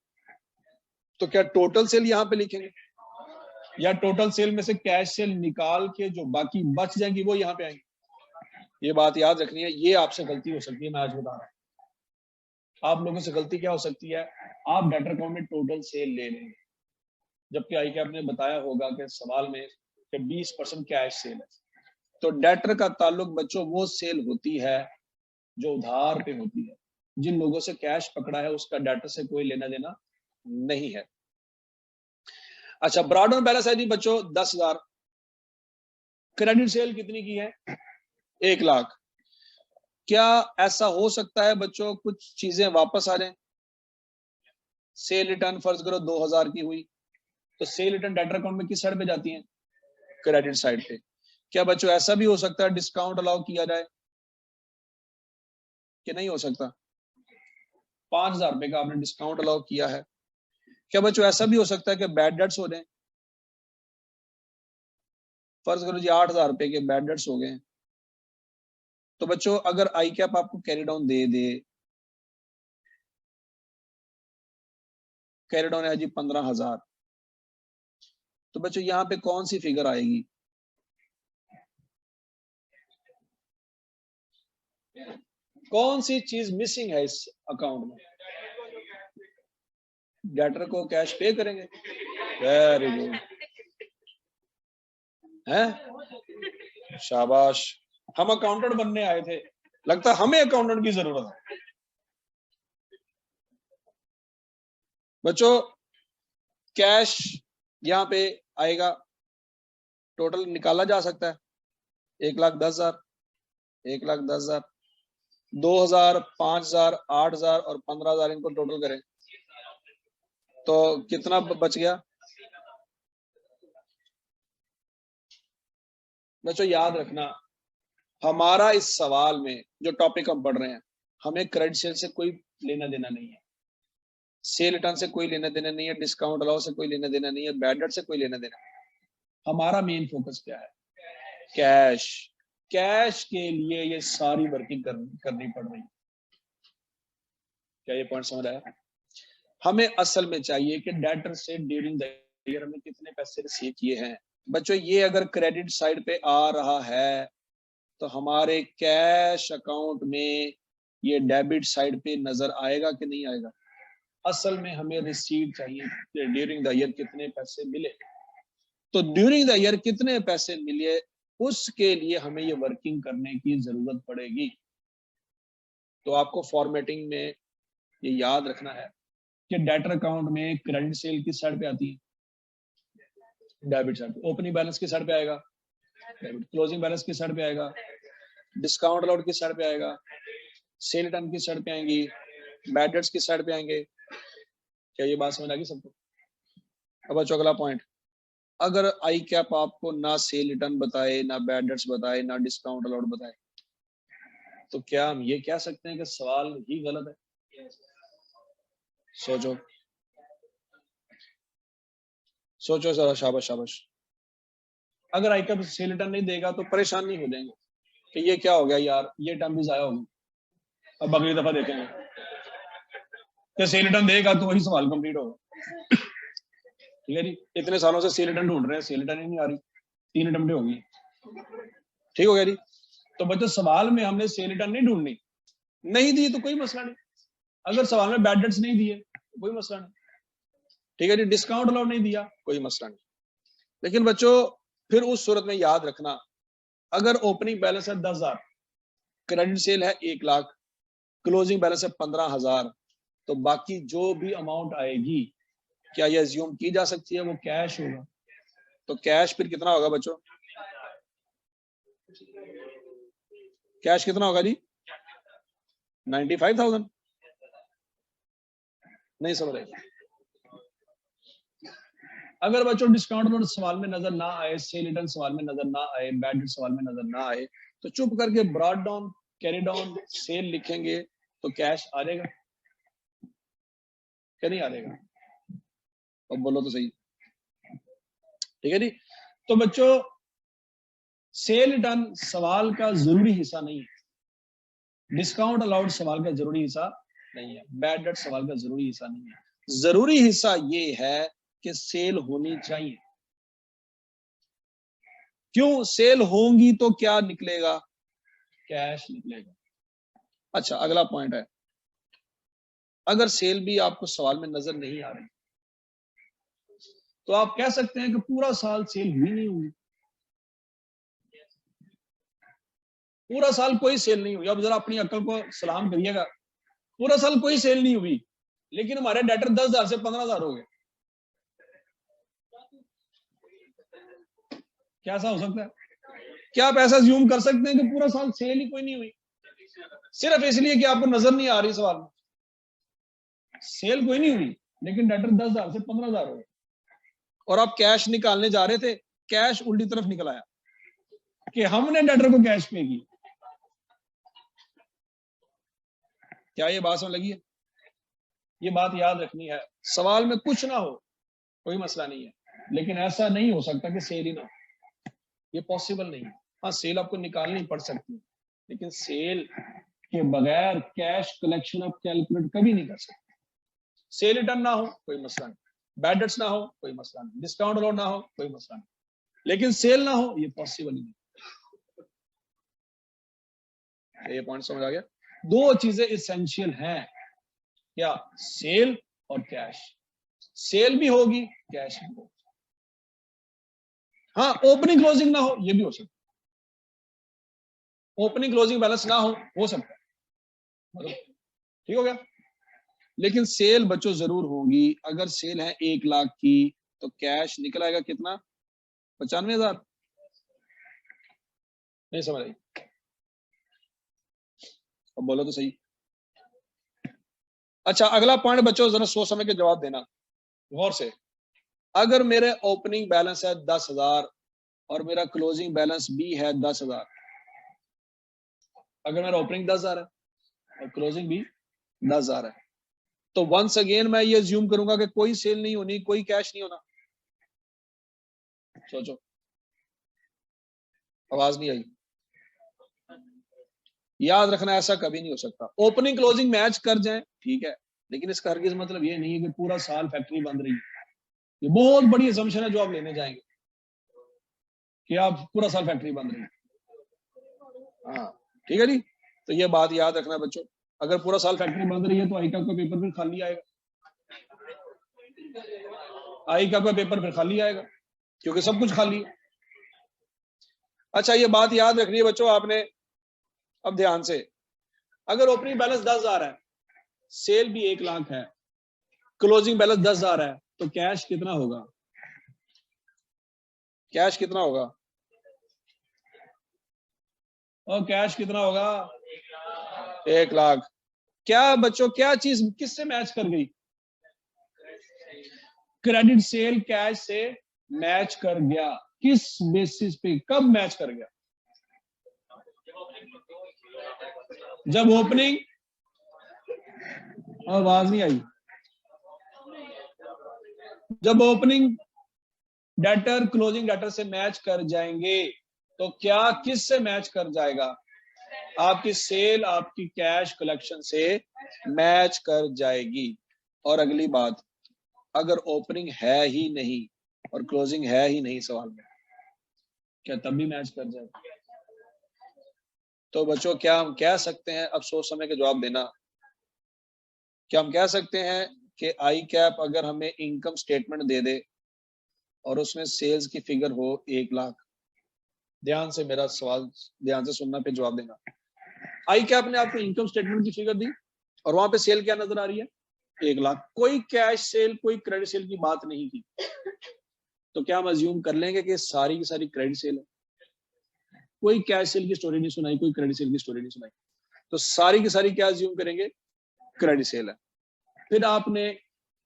तो क्या टोटल सेल यहां पे लिखेंगे या टोटल सेल में से कैश सेल निकाल के जो बाकी बच जाएंगी वो यहां पे आएंगी? ये बात याद रखनी है। ये आपसे गलती हो सकती है, मैं आज बता रहा हूं। आप लोगों से गलती क्या हो सकती है? आप डेटर अकाउंट में टोटल सेल ले लेंगे, जबकि आई कैप ने बताया होगा कि सवाल में कि 20% कैश सेल है। तो डेटर का ताल्लुक बच्चों वो सेल होती है जो उधार पे होती है। जिन लोगों से कैश पकड़ा है उसका डेटर से कोई लेना देना नहीं है। अच्छा, ब्रॉडन बैलेंस है जी बच्चों 10,000। क्रेडिट सेल कितनी की है? 1,00,000। क्या ऐसा हो सकता है बच्चों कुछ चीजें वापस आ जाएं? सेल रिटर्न फर्ज करो 2,000 की हुई, तो सेल रिटर्न डेटर अकाउंट में किस साइड पे जाती है? क्रेडिट साइड पे। क्या बच्चों ऐसा भी हो सकता है डिस्काउंट अलाउ किया जाए कि नहीं हो सकता? 5,000 रुपए का आपने डिस्काउंट अलाउ किया है। क्या बच्चों ऐसा भी हो सकता है कि बैड डेट्स हो जाए? फर्ज करो जी 8,000 रुपए के बैड डेट्स हो गए, तो बच्चों अगर आई कैप आपको कैरी डाउन दे दे, कैरी डाउन है जी 15,000, तो बच्चों यहाँ पे कौन सी फिगर आएगी? कौन सी चीज मिसिंग है इस अकाउंट में? डेटर को कैश पे करेंगे। वेरी गुड है, शाबाश। हम अकाउंटेंट बनने आए थे, लगता है हमें अकाउंटेंट की जरूरत है। बच्चों कैश यहाँ पे आएगा, टोटल निकाला जा सकता है 1,10,000, 1,10,000, 2,000, 5,000, 8,000 और 15,000, इनको टोटल करें तो कितना बच गया? बच्चों याद रखना, हमारा इस सवाल में जो टॉपिक हम पढ़ रहे हैं, हमें क्रेडिट सेल से कोई लेना देना नहीं है, सेल रिटर्न से कोई लेना देना नहीं है, डिस्काउंट अलाउ से कोई लेना देना नहीं है, बैड डेट से कोई लेना देना नहीं है। हमारा मेन फोकस क्या है? कैश। कैश के लिए ये सारी वर्किंग करनी पड़ रही है। क्या ये पॉइंट समझ आया? हमें असल में चाहिए कि डेटर से ड्यूरिंग द ईयर हमने कितने पैसे रिसीव किए हैं। बच्चों ये अगर क्रेडिट साइड पे आ रहा है तो हमारे कैश अकाउंट में ये डेबिट साइड पे नजर आएगा कि नहीं आएगा? असल में हमें रिसीट चाहिए कि ड्यूरिंग द ईयर कितने पैसे मिले। तो ड्यूरिंग द ईयर कितने पैसे मिले उसके लिए हमें ये वर्किंग करने की जरूरत पड़ेगी। तो आपको फॉर्मेटिंग में ये याद रखना है कि डेटर अकाउंट में क्रेडिट सेल किस साइड पे आती है? डेबिट साइड, ओपनिंग बैलेंस की साइड पे आएगा डेबिट, क्लोजिंग बैलेंस की साइड पे आएगा, डिस्काउंट अलाउड की साइड पे आएगा, सेल रिटर्न की साइड पे आएंगी, बैड डेट्स की साइड पे आएंगे। क्या ये बात समझ आ गई सबको? अब बच्चों अगला पॉइंट, अगर आई कैप आपको ना सेल रिटर्न बताए, ना बैड डेट्स बताए, ना डिस्काउंट अलाउड बताए, तो क्या हम ये कह सकते हैं कि सवाल ही गलत है? सोचो सोचो जरा, शाबाश शाबाश। अगर आई कैप सेल रिटर्न नहीं देगा तो परेशान नहीं हो जाएंगे कि ये क्या हो गया यार, ये टाइम भी जाया होगी, अब अगली दफा देखेंगे। तो सेल रिटर्न देगा तो वही सवाल कंप्लीट होगा। ठीक है जी, इतने सालों से सेल रिटर्न ढूंढ रहे हैं, सेल रिटर्न ही नहीं आ रही, 3 अटेम्प्ट होगी। ठीक हो गया जी। तो बच्चों सवाल में हमने सेल रिटर्न नहीं ढूंढनी, नहीं दी तो कोई मसला नहीं, अगर सवाल में बैड डेट्स नहीं दिए कोई मसला नहीं। ठीक है जी, डिस्काउंट अलाउड नहीं दिया कोई मसला नहीं। लेकिन बच्चों फिर उस सूरत में याद रखना, अगर ओपनिंग बैलेंस है 10,000, क्रेडिट सेल है 1 लाख, क्लोजिंग बैलेंस है 15,000, तो बाकी जो भी अमाउंट आएगी क्या ये अज्यूम की जा सकती है वो कैश होगा? तो कैश फिर कितना होगा बच्चों? कैश कितना होगा जी? 95,000। नहीं समझ रहे? अगर बच्चों डिस्काउंट अलाउड सवाल में नजर ना आए, सेल रिटर्न सवाल में नजर ना आए, बैड डेट सवाल में नजर ना आए, तो चुप करके brought down, carry down, sale लिखेंगे तो कैश आ जाएगा क्या नहीं आ जाएगा? अब बोलो तो सही। ठीक है जी। तो बच्चों सेल रिटर्न सवाल का जरूरी हिस्सा नहीं है, डिस्काउंट अलाउड सवाल का जरूरी हिस्सा नहीं है, बैड डेट सवाल का जरूरी हिस्सा नहीं है। जरूरी हिस्सा ये है कि सेल होनी चाहिए। क्यों? सेल होंगी तो क्या निकलेगा? कैश निकलेगा। अच्छा अगला पॉइंट है, अगर सेल भी आपको सवाल में नजर नहीं आ रही तो आप कह सकते हैं कि पूरा साल सेल हुई नहीं होगी, पूरा साल कोई सेल नहीं हुई। अब जरा अपनी अक्ल को सलाम करिएगा, पूरा साल कोई सेल नहीं हुई लेकिन हमारे डेटर 10,000 से 15,000 हो गए, क्या ऐसा हो सकता है? क्या आप ऐसा ज्यूम कर सकते हैं कि पूरा साल सेल ही कोई नहीं हुई सिर्फ इसलिए कि आपको नजर नहीं आ रही सवाल में? सेल कोई नहीं हुई लेकिन डेटर 10,000 से 15,000 हो गए और आप कैश निकालने जा रहे थे, कैश उल्टी तरफ निकल आया कि हमने डेटर को कैश पे की। क्या ये बात समझ लगी है? ये बात याद रखनी है, सवाल में कुछ ना हो कोई मसला नहीं है, लेकिन ऐसा नहीं हो सकता कि सेल ही ना हो, ये पॉसिबल नहीं है। हाँ सेल आपको निकालनी पड़ सकती है लेकिन सेल के बगैर कैश कलेक्शन आप कैलकुलेट कभी नहीं कर सकते। सेल रिटर्न ना हो कोई मसला नहीं, बैड डेट्स ना हो कोई मसला नहीं, डिस्काउंट अलाउड ना हो कोई मसला नहीं, लेकिन सेल ना हो ये पॉसिबल ही नहीं। ये पॉइंट समझ आ गया? दो चीजें इसेंशियल हैं, क्या? सेल और कैश। सेल भी होगी कैश भी होगी। हाँ ओपनिंग क्लोजिंग ना हो ये भी हो सकता है, ओपनिंग क्लोजिंग बैलेंस ना हो सकता है, मतलब ठीक हो गया। लेकिन सेल बच्चों जरूर होगी। अगर सेल है 1 लाख की तो कैश निकल आएगा कितना? 95,000। नहीं समझ आई? अब बोलो तो सही। अच्छा अगला पॉइंट बच्चों जरा सोच समझ के जवाब देना गौर से। अगर मेरे ओपनिंग बैलेंस है 10,000 और मेरा क्लोजिंग बैलेंस भी है 10,000, अगर मेरा ओपनिंग 10,000 है और क्लोजिंग भी 10,000 है, तो वंस अगेन मैं ये ज्यूम करूंगा कि कोई सेल नहीं होनी, कोई कैश नहीं होना। सोचो, आवाज नहीं आई? याद रखना ऐसा कभी नहीं हो सकता। ओपनिंग क्लोजिंग मैच कर जाए ठीक है, लेकिन इसका हरगिज मतलब ये नहीं है कि पूरा साल फैक्ट्री बंद रही है। ये बहुत बड़ी असम्पशन है जो आप लेने जाएंगे कि आप पूरा साल फैक्ट्री बंद रही है। हाँ ठीक है जी। तो ये बात याद रखना बच्चों, अगर पूरा साल फैक्ट्री बंद रही है तो आई कैप का पेपर फिर खाली आएगा, आई कैप का पेपर फिर खाली आएगा क्योंकि सब कुछ खाली है। अच्छा ये बात याद रखनी है बच्चों आपने। अब ध्यान से, अगर ओपनिंग बैलेंस 10,000 है, सेल भी 1 लाख है, क्लोजिंग बैलेंस 10,000 है, तो कैश कितना होगा? कैश कितना होगा? और कैश कितना होगा? 1 लाख। क्या बच्चों, क्या चीज किससे मैच कर गई? क्रेडिट सेल कैश से मैच कर गया। किस बेसिस पे, कब मैच कर गया? जब ओपनिंग, आवाज नहीं आई, जब ओपनिंग डेटर क्लोजिंग डेटर से मैच कर जाएंगे तो क्या किस से मैच कर जाएगा? आपकी सेल आपकी कैश कलेक्शन से मैच कर जाएगी। और अगली बात, अगर ओपनिंग है ही नहीं और क्लोजिंग है ही नहीं सवाल में, क्या तब भी मैच कर जाएगा? तो बच्चों क्या हम कह सकते हैं, अब सोच समय के जवाब देना, क्या हम कह सकते हैं कि आई कैप अगर हमें इनकम स्टेटमेंट दे दे और उसमें सेल्स की फिगर हो 1 लाख, ध्यान से मेरा सवाल ध्यान से सुनना पे जवाब देना, आई कैप ने आपको इनकम स्टेटमेंट की फिगर दी और वहां पे सेल क्या नजर आ रही है? 1 लाख। कोई कैश सेल कोई क्रेडिट सेल की बात नहीं की, तो क्या हम अज्यूम कर लेंगे कि सारी की सारी क्रेडिट सेल है? कोई कैश सेल की स्टोरी नहीं सुनाई, कोई क्रेडिट सेल की स्टोरी नहीं सुनाई, तो सारी की सारी क्या अज्यूम करेंगे? क्रेडिट सेल है। फिर आपने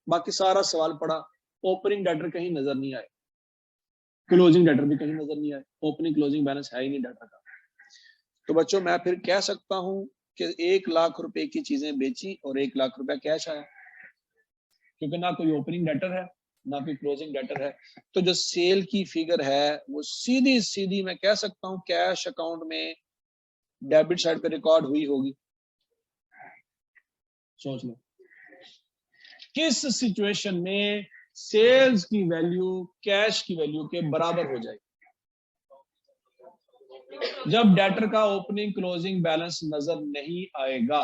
बाकी सारा सवाल पढ़ा, ओपनिंग डेटर कहीं नजर नहीं आए, क्लोजिंग डेटर भी कहीं नजर नहीं आए, ओपनिंग क्लोजिंग बैलेंस है ही नहीं डेटर का। तो बच्चों मैं फिर कह सकता हूं कि 1 लाख रुपए की चीजें बेची और 1 लाख रुपया कैश आया, क्योंकि ना कोई ओपनिंग डेटर है ना कोई क्लोजिंग डेटर है। तो जो सेल की फिगर है वो सीधी सीधी मैं कह सकता हूं कैश अकाउंट में डेबिट साइड पे रिकॉर्ड हुई होगी। सोच लो किस सिचुएशन में सेल्स की वैल्यू कैश की वैल्यू के बराबर हो जाएगी? जब डेटर का ओपनिंग क्लोजिंग बैलेंस नजर नहीं आएगा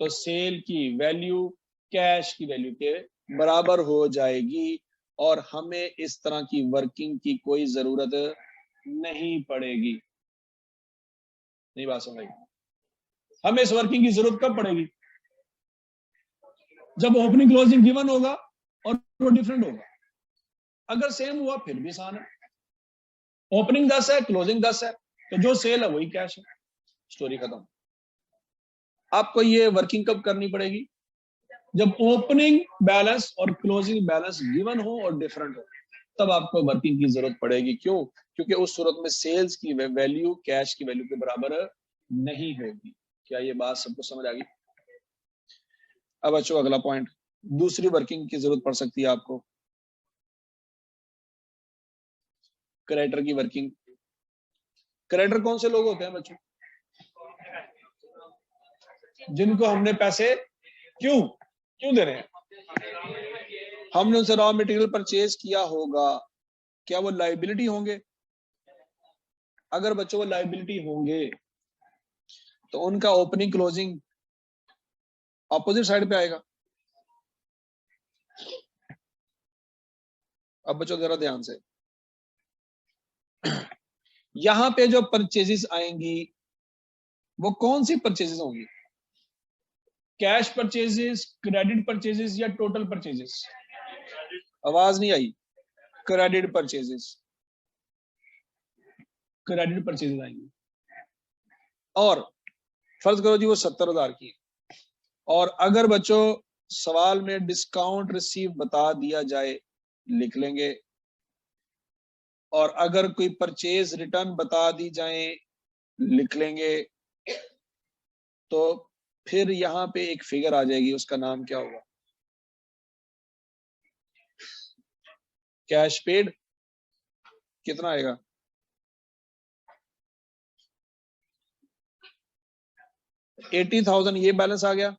तो सेल की वैल्यू कैश की वैल्यू के बराबर हो जाएगी और हमें इस तरह की वर्किंग की कोई जरूरत नहीं पड़ेगी। नहीं बात समझ? हमें इस वर्किंग की जरूरत कब पड़ेगी? जब ओपनिंग क्लोजिंग गिवन होगा और वो डिफरेंट होगा। अगर सेम हुआ फिर भी आसान है, ओपनिंग 10 है क्लोजिंग 10 है तो जो सेल है वही कैश है, स्टोरी खत्म। आपको ये वर्किंग कब करनी पड़ेगी? जब ओपनिंग बैलेंस और क्लोजिंग बैलेंस गिवन हो और डिफरेंट हो, तब आपको वर्किंग की जरूरत पड़ेगी। क्यों? क्योंकि उस सूरत में सेल्स की वैल्यू कैश की वैल्यू के बराबर नहीं होगी। क्या ये बात सबको समझ आ गई? अब बच्चों अगला पॉइंट, दूसरी वर्किंग की जरूरत पड़ सकती है आपको, क्रेडिटर की वर्किंग। क्रेडिटर कौन से लोग होते हैं बच्चों? जिनको हमने पैसे क्यों क्यों दे रहे हैं? हमने उनसे रॉ मटेरियल परचेज किया होगा, क्या वो लायबिलिटी होंगे? अगर बच्चों वो लायबिलिटी होंगे तो उनका ओपनिंग क्लोजिंग ऑपोजिट साइड पे आएगा। अब बच्चों जरा ध्यान से, यहां पे जो परचेजेस आएंगी वो कौन सी परचेजेस होंगी? कैश परचेजेस, क्रेडिट परचेजेस या टोटल परचेजेस? आवाज नहीं आई। क्रेडिट परचेजेस, क्रेडिट परचेजेस आएंगी। और फर्ज करो जी वो 70,000 की, और अगर बच्चों सवाल में डिस्काउंट रिसीव बता दिया जाए लिख लेंगे, और अगर कोई परचेज रिटर्न बता दी जाए लिख लेंगे, तो फिर यहां पे एक फिगर आ जाएगी, उसका नाम क्या होगा? कैश पेड कितना आएगा? 80,000 ये बैलेंस आ गया,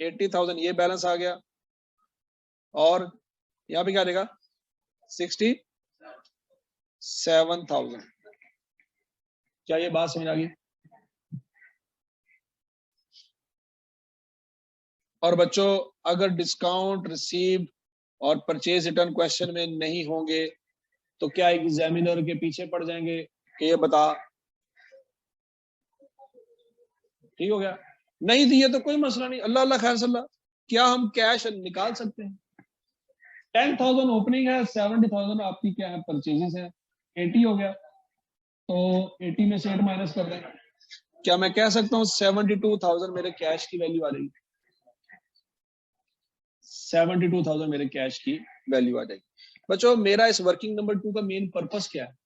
80,000 ये बैलेंस आ गया, और यहां पे क्या देगा? 67,000। क्या ये बात समझ आ गई? और बच्चों अगर डिस्काउंट रिसीव और परचेज रिटर्न क्वेश्चन में नहीं होंगे तो क्या एग्जामिनर के पीछे पड़ जाएंगे कि ये बता? ठीक हो गया? नहीं दिए तो कोई मसला नहीं, अल्लाह अल्लाह खैर सल्ला। क्या हम कैश निकाल सकते हैं? 10,000 ओपनिंग है, 70,000 आपकी क्या है परचेजेस है, 80 हो गया, तो 80 में से 8 माइनस कर दें। क्या मैं कह सकता हूँ 72,000 मेरे कैश की वैल्यू आ जाएगी, 72,000 मेरे कैश की वैल्यू आ जाएगी। बच्चों मेरा इस वर्किंग नंबर 2 का मेन पर्पस क्या है,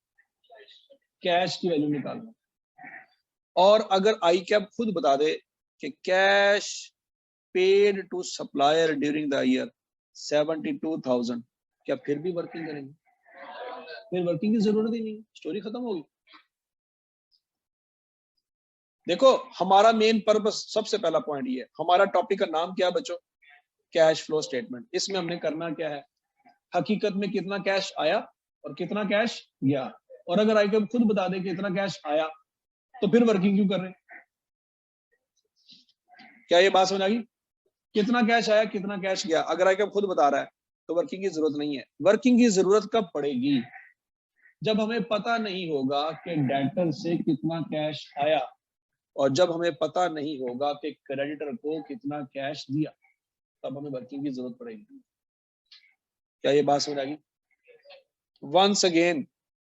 कैश की वैल्यू निकालना। और अगर आई कैप खुद बता दे कि cash paid to supplier during the year 72,000, क्या फिर भी वर्किंग करेंगे? फिर वर्किंग की जरूरत ही नहीं, स्टोरी खत्म होगी। देखो हमारा मेन पर्पस, सबसे पहला पॉइंट ये है, हमारा टॉपिक का नाम क्या है बच्चों, कैश फ्लो स्टेटमेंट। इसमें हमने करना क्या है, हकीकत में कितना कैश आया और कितना कैश गया। और अगर आई कैप खुद बता दे कि इतना कैश आया, तो फिर वर्किंग क्यों कर रहे हैं? क्या ये बात समझ आ गई? कितना कैश आया कितना कैश गया, अगर आई कैप खुद बता रहा है तो वर्किंग की जरूरत नहीं है। वर्किंग की जरूरत कब पड़ेगी, जब हमें पता नहीं होगा कि डेटर से कितना कैश आया और जब हमें पता नहीं होगा कि क्रेडिटर को कितना कैश दिया, तब हमें वर्किंग की जरूरत पड़ेगी। क्या ये बात समझ आ गई? वंस अगेन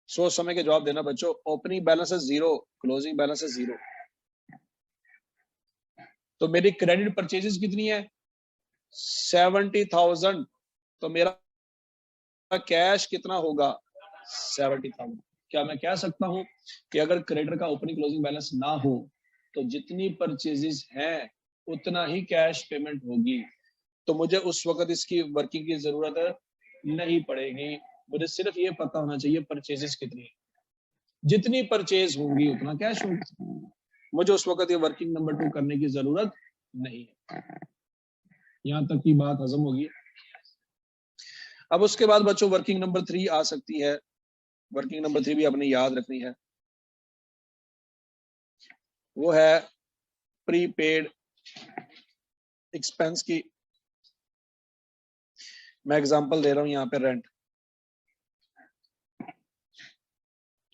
सोच समय के जवाब देना बच्चों। ओपनिंग बैलेंस है 0, क्लोजिंग बैलेंस है 0, तो मेरी क्रेडिट परचेजेस कितनी है 70,000, तो मेरा कैश कितना होगा 70,000। क्या मैं कह सकता हूं कि अगर क्रेडिटर का ओपनिंग क्लोजिंग बैलेंस ना हो तो जितनी परचेजेस हैं उतना ही कैश पेमेंट होगी, तो मुझे उस वक्त इसकी वर्किंग की जरूरत नहीं पड़ेगी। मुझे सिर्फ ये पता होना चाहिए परचेजेस कितनी है, जितनी परचेज होंगी उतना कैश होगा, मुझे उस वक्त ये वर्किंग नंबर 2 करने की जरूरत नहीं है। यहां तक की बात हजम होगी। अब उसके बाद बच्चों वर्किंग नंबर 3 आ सकती है। वर्किंग नंबर 3 भी आपने याद रखनी है, वो है प्रीपेड एक्सपेंस की। मैं एग्जांपल दे रहा हूं यहाँ पे, रेंट।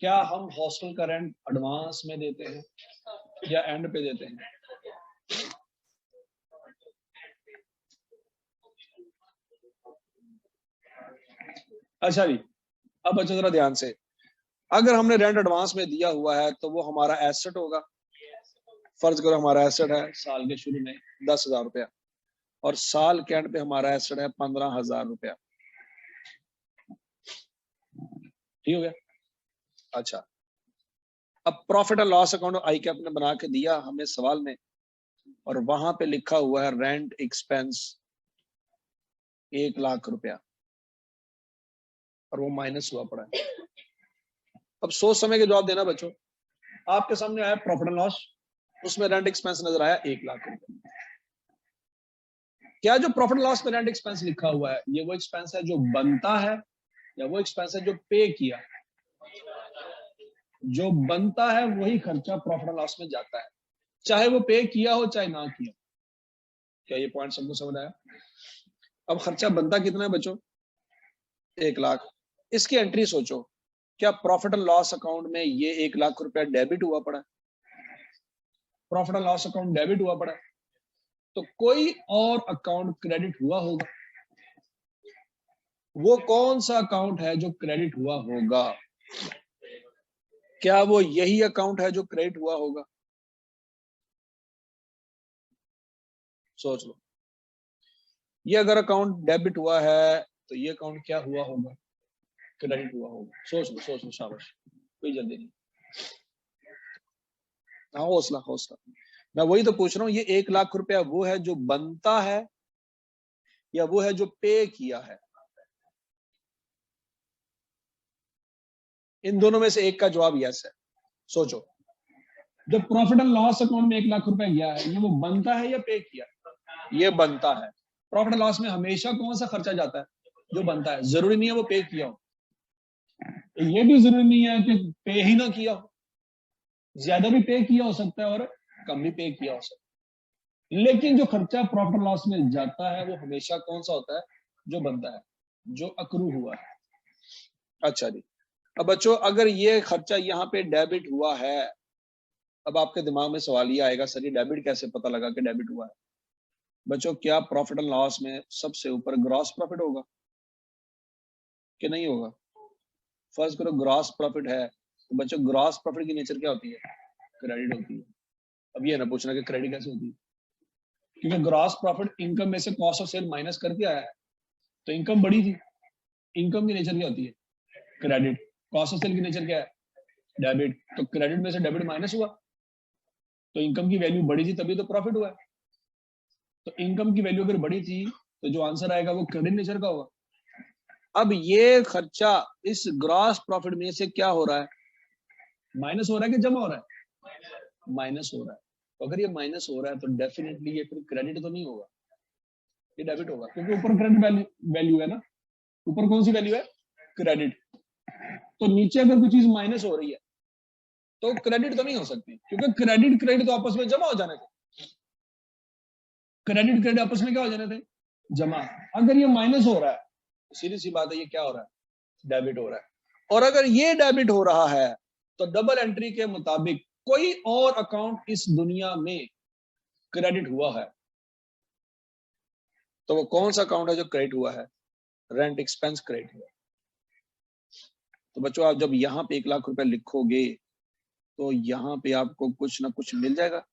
क्या हम हॉस्टल का रेंट एडवांस में देते हैं या एंड पे देते हैं? अच्छा जी, अब बच्चों जरा ध्यान से, अगर हमने रेंट एडवांस में दिया हुआ है तो वो हमारा एसेट होगा। फर्ज करो हमारा एसेट है साल के शुरू में 10,000 रुपया और साल के एंड पे हमारा एसेट है 15,000 रुपया। ठीक हो गया? अच्छा, अब profit and loss account I cap ने बना के दिया हमें सवाल में, और वहां पे लिखा हुआ है रेंट एक्सपेंस 1,00,000 रुपया और वो माइनस हुआ पड़ा है। अब सोच समय के जवाब देना बच्चों। आपके सामने आया प्रॉफिट एंड लॉस, उसमें रेंट एक्सपेंस नजर आया 1,00,000 रुपया। क्या जो प्रॉफिट लॉस में रेंट एक्सपेंस लिखा हुआ है ये वो एक्सपेंस है जो बनता है या वो एक्सपेंस है जो पे किया? जो बनता है वही खर्चा प्रॉफिट लॉस में जाता है, चाहे वो पे किया हो चाहे ना किया। क्या ये पॉइंट सबको समझ आया? अब खर्चा बनता कितना है बच्चों 1,00,000। इसकी एंट्री सोचो, क्या प्रॉफिट एंड लॉस अकाउंट में ये 1,00,000 रुपया डेबिट हुआ पड़ा है? Profit and loss account debit हुआ पड़ा है, तो कोई और अकाउंट क्रेडिट हुआ होगा। वो कौन सा अकाउंट है जो क्रेडिट हुआ होगा? क्या वो यही अकाउंट है जो क्रेडिट हुआ होगा? सोच लो, ये अगर अकाउंट डेबिट हुआ है तो ये अकाउंट क्या हुआ होगा? क्रेडिट हुआ होगा। सोच लो, शाबाश, कोई जल्दी नहीं। हाँ, हौसला हौसला, मैं वही तो पूछ रहा हूँ, ये 1,00,000 रुपया वो है जो बनता है या वो है जो पे किया है? इन दोनों में से एक का जवाब यस है। सोचो, जब प्रॉफिट एंड लॉस अकाउंट में 1,00,000 रुपया गया है, ये वो बनता है या पे किया? ये बनता है। प्रॉफिट एंड लॉस में हमेशा कौन सा खर्चा जाता है? जो बनता है। जरूरी नहीं है वो पे किया हो, ये भी जरूरी नहीं है कि पे ही ना किया हो, ज्यादा भी पे किया हो सकता है और कम भी पे किया हो सकता है। लेकिन जो खर्चा प्रॉफिट एंड लॉस में जाता है वो हमेशा कौन सा होता है? जो बनता है, जो अक्रू हुआ है। अच्छा जी, अब बच्चों अगर ये खर्चा यहाँ पे डेबिट हुआ है, अब आपके दिमाग में सवाल ये आएगा, सर ये डेबिट कैसे पता लगा कि डेबिट हुआ है? बच्चों क्या प्रॉफिट एंड लॉस में सबसे ऊपर ग्रॉस प्रॉफिट होगा? कि नहीं होगा? फर्स्ट करो ग्रॉस प्रॉफिट है, तो बच्चों ग्रॉस प्रॉफिट की नेचर क्या होती है? क्रेडिट होती है। अब ये ना पूछना कि क्रेडिट कैसे होती है, क्योंकि ग्रॉस प्रॉफिट इनकम में से कॉस्ट ऑफ सेल माइनस करके आया है, तो इनकम बड़ी थी। इनकम की नेचर क्या होती है? क्रेडिट। कॉस्ट ऑफ सेल की नेचर क्या है? डेबिट। तो क्रेडिट में से डेबिट माइनस हुआ, तो इनकम की वैल्यू बड़ी थी, तभी तो प्रॉफिट हुआ है। तो इनकम की वैल्यू अगर बड़ी थी तो जो आंसर आएगा वो क्रेडिट नेचर का होगा। अब ये खर्चा इस ग्रॉस प्रॉफिट में से क्या हो रहा है? माइनस हो रहा है कि जमा हो रहा है? माइनस हो रहा है। तो अगर ये माइनस हो रहा है तो डेफिनेटली ये फिर क्रेडिट तो नहीं होगा, ये डेबिट होगा, क्योंकि ऊपर क्रेडिट वैल्यू है ना। ऊपर कौन सी वैल्यू है? क्रेडिट। तो नीचे अगर कोई चीज माइनस हो रही है तो क्रेडिट तो नहीं हो सकती, क्योंकि क्रेडिट क्रेडिट तो आपस में जमा हो जाने थे। क्रेडिट क्रेडिट आपस में क्या हो जाने थे? जमा। अगर ये माइनस हो रहा है तो सीधी सी बात है ये क्या हो रहा है? डेबिट हो रहा है। और अगर ये डेबिट हो रहा है तो डबल एंट्री के मुताबिक कोई और अकाउंट इस दुनिया में क्रेडिट हुआ है, तो वो कौन सा अकाउंट है जो क्रेडिट हुआ है? रेंट एक्सपेंस क्रेडिट हुआ। तो बच्चों आप जब यहां पे 1 लाख रुपए लिखोगे तो यहां पे आपको कुछ ना कुछ मिल जाएगा।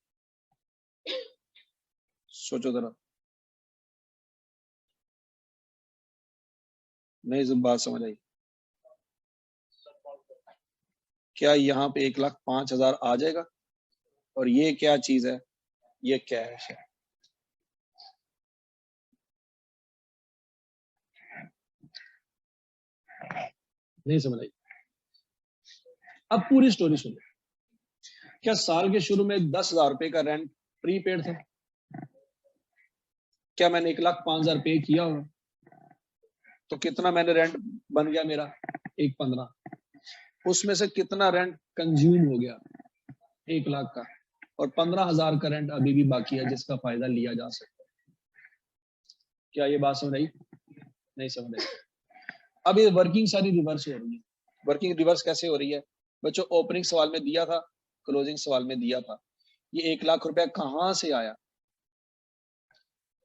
सोचो जरा, नहीं सब बात समझ आई? क्या यहाँ पे 1,05,000 आ जाएगा? और ये क्या चीज है? ये कैश है। नहीं समझ आई? अब पूरी स्टोरी सुनो। क्या साल के शुरू में 10,000 रुपए का रेंट प्रीपेड था? क्या मैंने 1,05,000 पे किया हो तो कितना मैंने रेंट बन गया मेरा? 1,15,000। उसमें से कितना रेंट कंज्यूम हो गया? 1 लाख का। और 15,000 का रेंट अभी भी बाकी है जिसका फायदा लिया जा सकता है। क्या ये बात समझ आई? नहीं समझ आई? अब ये वर्किंग सारी रिवर्स हो रही है। वर्किंग रिवर्स कैसे हो रही है? बच्चों ओपनिंग सवाल में दिया था, क्लोजिंग सवाल में दिया था। ये 1 लाख रुपया कहां से आया?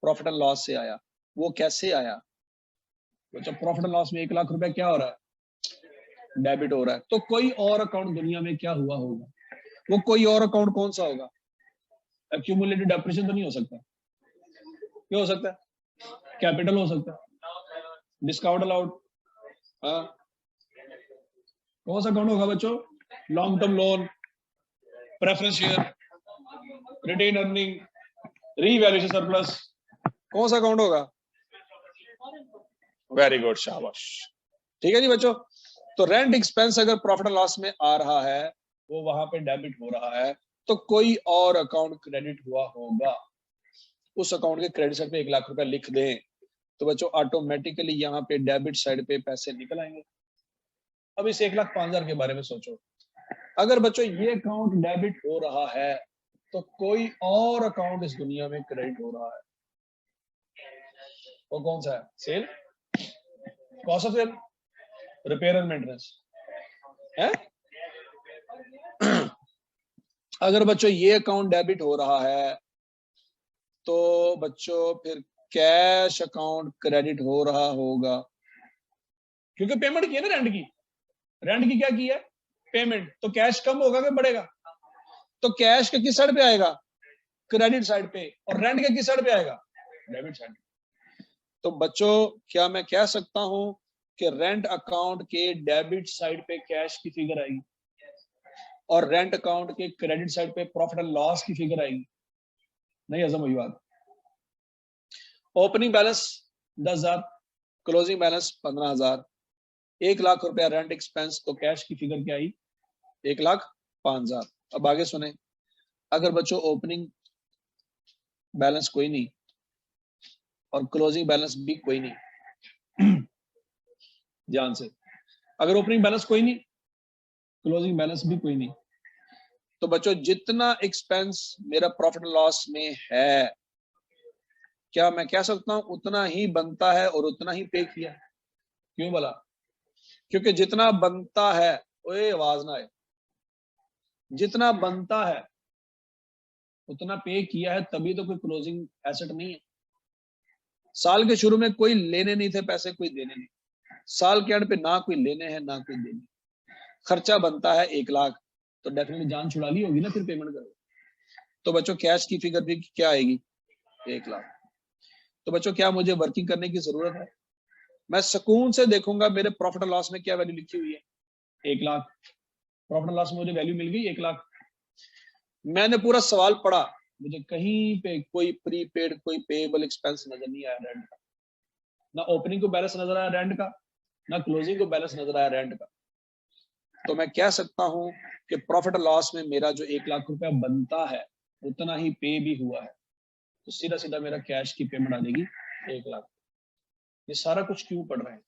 प्रॉफिट एंड लॉस से आया। वो कैसे आया? बच्चों प्रॉफिट एंड लॉस में 1 लाख रुपया क्या हो रहा है? डेबिट हो रहा है। तो कोई और अकाउंट दुनिया में क्या हुआ होगा? वो कोई और अकाउंट कौन सा होगा? एक्यूमुलेटेड डेप्रिसिएशन तो नहीं हो सकता? क्या हो सकता है? कैपिटल हो सकता है, डिस्काउंट अलाउड। हाँ, कौन सा अकाउंट होगा बच्चों? Long term loan, preference share, retain earning, revaluation surplus. कौन सा अकाउंट होगा? वेरी गुड, शाबाश। ठीक है जी बच्चों। तो रेंट एक्सपेंस अगर प्रॉफिट एंड लॉस में आ रहा है वो वहां पे डेबिट हो रहा है, तो कोई और अकाउंट क्रेडिट हुआ होगा। उस अकाउंट के क्रेडिट साइड पे 1 लाख रुपए लिख दें तो बच्चों ऑटोमेटिकली यहाँ पे डेबिट साइड पे पैसे निकल आएंगे। अब इस 1,05,000 के बारे में सोचो। अगर बच्चों ये अकाउंट डेबिट हो रहा है तो कोई और अकाउंट इस दुनिया में क्रेडिट हो रहा है। वो कौन सा है? Sale, cost of sale, repair and maintenance है। अगर बच्चों ये अकाउंट डेबिट हो रहा है तो बच्चों फिर कैश अकाउंट क्रेडिट हो रहा होगा, क्योंकि पेमेंट की है ना रेंट की। रेंट की क्या की है? पेमेंट। तो कैश कम होगा कि बढ़ेगा? तो कैश के किस साइड पे आएगा? क्रेडिट साइड पे। और रेंट के किस साइड पे आएगा? Debit side. तो बच्चों क्या मैं कह सकता हूं कि रेंट अकाउंट के डेबिट साइड पे कैश की फिगर आएगी और रेंट अकाउंट के क्रेडिट साइड पे प्रॉफिट एंड लॉस की फिगर आएगी? नहीं हजम हुई बात? Opening balance 10,000, closing balance 15,000, 1 lakh रुपया रेंट एक्सपेंस, तो कैश की फिगर क्या आई? 1,05,000। अब आगे सुने। अगर बच्चों ओपनिंग बैलेंस कोई नहीं और क्लोजिंग बैलेंस भी कोई नहीं, ध्यान से, अगर ओपनिंग बैलेंस कोई नहीं, क्लोजिंग बैलेंस भी कोई नहीं, तो बच्चों जितना एक्सपेंस मेरा प्रॉफिट लॉस में है, क्या मैं कह सकता हूं उतना ही बनता है और उतना ही पे किया? क्यों बोला? क्योंकि जितना बनता है, ओए आवाज ना आए, जितना बनता है उतना पे किया है, तभी तो कोई क्लोजिंग एसेट नहीं है। साल के शुरू में कोई लेने नहीं थे पैसे, कोई देने नहीं। साल के एंड पे ना कोई लेने हैं ना कोई देने, खर्चा बनता है 1 लाख, तो डेफिनेटली जान छुड़ा ली होगी ना, फिर पेमेंट करो। तो बच्चों कैश की फिगर भी क्या आएगी, 1 लाख। तो बच्चों क्या मुझे वर्किंग करने की जरूरत है, मैं सुकून से देखूंगा मेरे प्रॉफिट एंड लॉस में क्या वैल्यू लिखी हुई है, 1 लाख। प्रॉफिट एंड लॉस में मुझे वैल्यू मिल गई 1 लाख। मैंने पूरा सवाल पढ़ा, मुझे कहीं पे कोई प्रीपेड कोई पेएबल एक्सपेंस नजर नहीं आया रेंट का, ना ओपनिंग को बैलेंस नजर आया रेंट का, ना क्लोजिंग को बैलेंस नजर आया रेंट का। तो मैं कह सकता हूं कि प्रॉफिट एंड लॉस में मेरा जो 1 लाख रुपया बनता है उतना ही पे भी हुआ है, तो सीधा सीधा मेरा कैश की पेमेंट आ जाएगी 1 लाख। ये सारा कुछ क्यों पढ़ रहे हैं,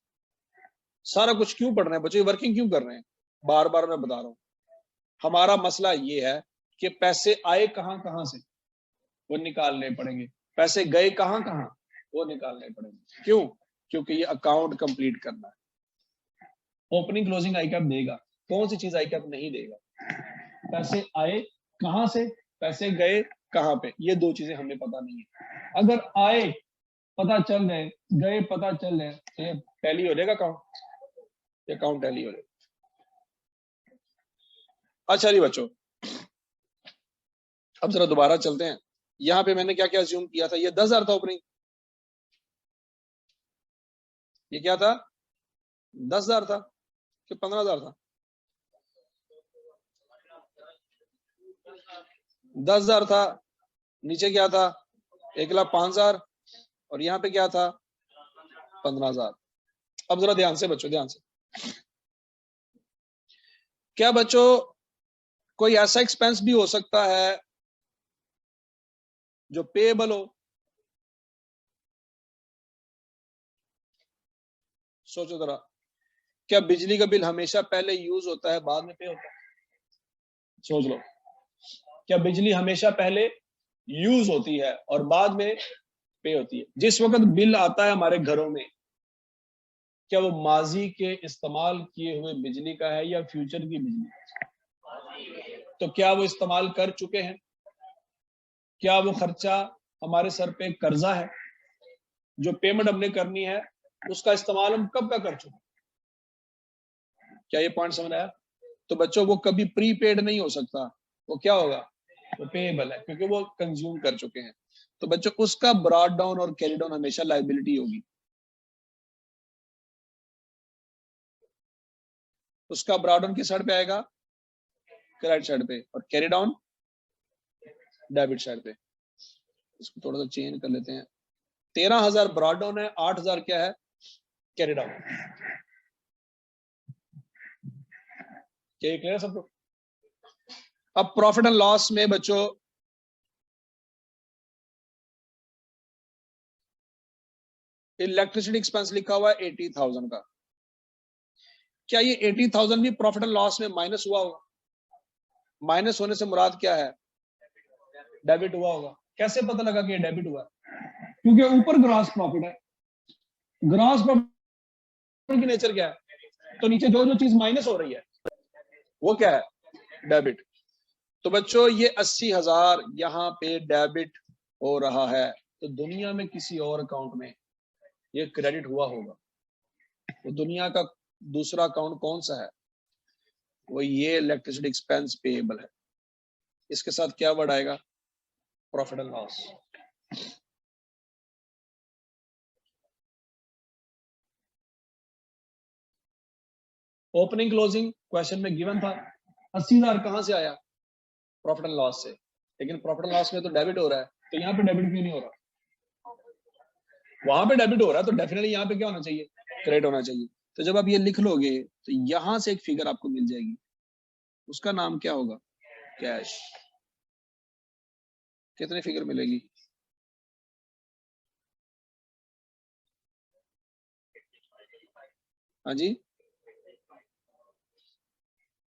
सारा कुछ क्यों पढ़ रहे हैं बच्चों, वर्किंग क्यों कर रहे हैं, बार बार मैं बता रहा हूं। हमारा मसला ये है कि पैसे आए कहां कहां से, वो निकालने पड़ेंगे, पैसे गए कहां कहां, वो निकालने पड़ेंगे। क्यों, क्योंकि ये अकाउंट कंप्लीट करना है। ओपनिंग क्लोजिंग आई कैप देगा, कौन सी चीज आई कैप नहीं देगा, पैसे आए कहां से, पैसे गए कहां पे, ये दो चीजें हमें पता नहीं है। अगर आए पता चल जाए, गए पता चल जाए, तो ये टैली हो जाएगा अकाउंट, ये अकाउंट टैली हो जाएगा। अच्छा जी बच्चों, अब जरा दोबारा चलते हैं। यहां पे मैंने क्या क्या अज्यूम किया था, ये 10,000 था ओपनिंग, ये क्या था 10,000 था कि 15,000 था, 10,000 था। नीचे क्या था 1,05,000, और यहाँ पे क्या था 15,000। अब जरा ध्यान से बच्चों, ध्यान से, क्या बच्चों कोई ऐसा एक्सपेंस भी हो सकता है जो पेएबल हो, सोचो जरा, क्या बिजली का बिल हमेशा पहले यूज होता है बाद में पे होता है, सोच लो, क्या बिजली हमेशा पहले यूज होती है और बाद में पे होती है। जिस वक्त बिल आता है हमारे घरों में, क्या वो माजी के इस्तेमाल किए हुए बिजली का है या फ्यूचर की बिजली, तो क्या वो इस्तेमाल कर चुके हैं, क्या वो खर्चा हमारे सर पे कर्जा है, जो पेमेंट हमने करनी है उसका इस्तेमाल हम कब का कर चुके, क्या ये पॉइंट समझ आया। तो बच्चों वो कभी प्रीपेड नहीं हो सकता, वो क्या होगा, वो पेएबल है, क्योंकि वो कंज्यूम कर चुके हैं। तो बच्चों उसका ब्रॉड डाउन और कैरी डाउन हमेशा लायबिलिटी होगी, उसका ब्रॉड डाउन किस साइड पे आएगा, क्रेडिट साइड पे, और कैरी डाउन डेबिट साइड पे। इसको थोड़ा सा चेंज कर लेते हैं, 13,000 ब्रॉड डाउन है, 8,000 क्या है कैरी डाउन। क्या क्लियर सबको। अब प्रॉफिट एंड लॉस में बच्चों इलेक्ट्रिसिटी एक्सपेंस लिखा हुआ है 80,000 का, क्या ये 80,000 भी प्रॉफिट एंड लॉस में माइनस हुआ होगा, माइनस होने से मुराद क्या है, डेबिट हुआ होगा। कैसे पता लगा कि ये डेबिट हुआ, क्योंकि ऊपर ग्रॉस प्रॉफिट है, ग्रॉस प्रॉफिट की नेचर क्या है, तो नीचे जो जो चीज माइनस हो रही है वो क्या है डेबिट। तो बच्चों ये 80,000 यहाँ पे डेबिट हो रहा है, तो दुनिया में किसी और अकाउंट में ये क्रेडिट हुआ होगा। तो दुनिया का दूसरा अकाउंट कौन सा है, वो ये इलेक्ट्रिसिटी एक्सपेंस पेएबल है। इसके साथ क्या वर्ड आएगा, profit and loss. Opening closing question में गिवन था, 80,000 कहां से आया, प्रॉफिट एंड लॉस से, लेकिन प्रॉफिट एंड लॉस में तो डेबिट हो रहा है, तो यहाँ पे डेबिट क्यों नहीं हो रहा, वहां पे डेबिट हो रहा है, तो डेफिनेटली यहाँ पे क्या होना चाहिए, क्रेडिट होना चाहिए। तो जब आप ये लिख लोगे तो यहां से एक फिगर आपको मिल जाएगी, उसका नाम क्या होगा, कैश। कितनी फिगर मिलेगी, हाँ जी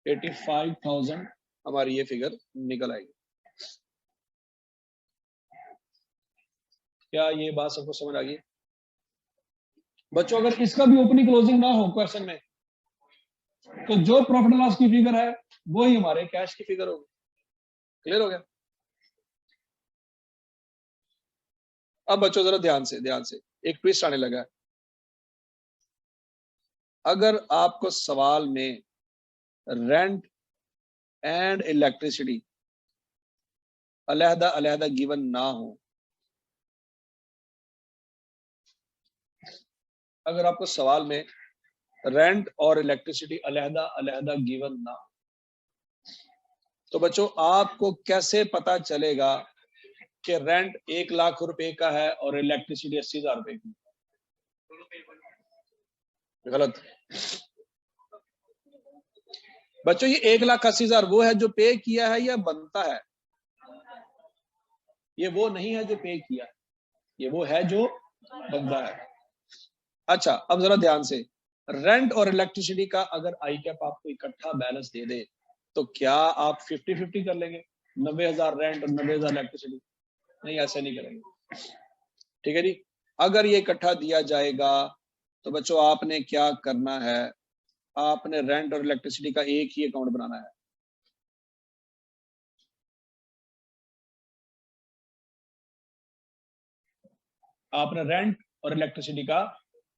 85,000 हमारी ये फिगर निकल आएगी। क्या ये बात सबको समझ आ गई बच्चों। अगर इसका भी ओपनिंग क्लोजिंग ना हो क्वेश्चन में, तो जो प्रॉफिट लॉस की फिगर है वो ही हमारे कैश की फिगर होगी। क्लियर हो गया। अब बच्चों जरा ध्यान से एक ट्विस्ट आने लगा है। अगर आपको सवाल में रेंट एंड इलेक्ट्रिसिटी अलहदा अलहदा गिवन ना हो, अगर आपको सवाल में रेंट और इलेक्ट्रिसिटी अलहदा अलहदा गिवन ना हो, तो बच्चों आपको कैसे पता चलेगा कि रेंट 1 लाख रुपए का है और इलेक्ट्रिसिटी 80,000 रुपए की? गलत। बच्चों ये 1,80,000 वो है जो पे किया है या बनता है? ये वो नहीं है जो पे किया, ये वो है जो बनता है। अच्छा, अब जरा ध्यान से, रेंट और इलेक्ट्रिसिटी का अगर आई कैप आपको इकट्ठा बैलेंस दे दे तो क्या आप 50-50 कर लेंगे? 90,000 रेंट और 90,000 इलेक्ट्रिसिटी? नहीं, ऐसे नहीं करेंगे। ठीक है जी। अगर ये इकट्ठा दिया जाएगा तो बच्चों आपने क्या करना है, आपने रेंट और इलेक्ट्रिसिटी का एक ही अकाउंट बनाना है। आपने रेंट और इलेक्ट्रिसिटी का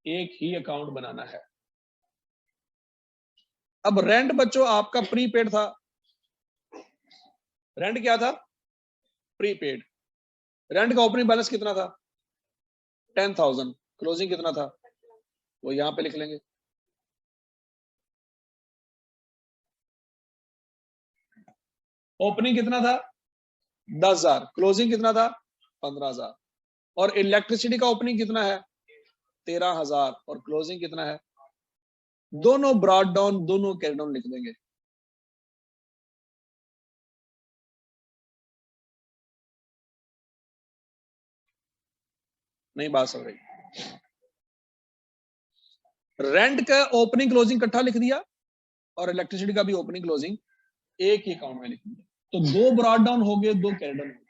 एक ही अकाउंट बनाना है। अब रेंट बच्चों आपका प्रीपेड था। रेंट क्या था? प्रीपेड। रेंट का ओपनिंग बैलेंस कितना था? 10,000। क्लोजिंग कितना था? वो यहां पे लिख लेंगे। ओपनिंग कितना था? 10,000। क्लोजिंग कितना था? 15,000। और इलेक्ट्रिसिटी का ओपनिंग कितना है? 13,000। और क्लोजिंग कितना है? दोनों ब्रॉड डाउन, दोनों कैरी डाउन लिख देंगे। नहीं बात समझ रही? रेंट का ओपनिंग क्लोजिंग इकट्ठा लिख दिया और इलेक्ट्रिसिटी का भी ओपनिंग क्लोजिंग एक ही अकाउंट में लिख दिया, तो दो ब्रॉड डाउन हो गए, दो कैरी डाउन हो गए।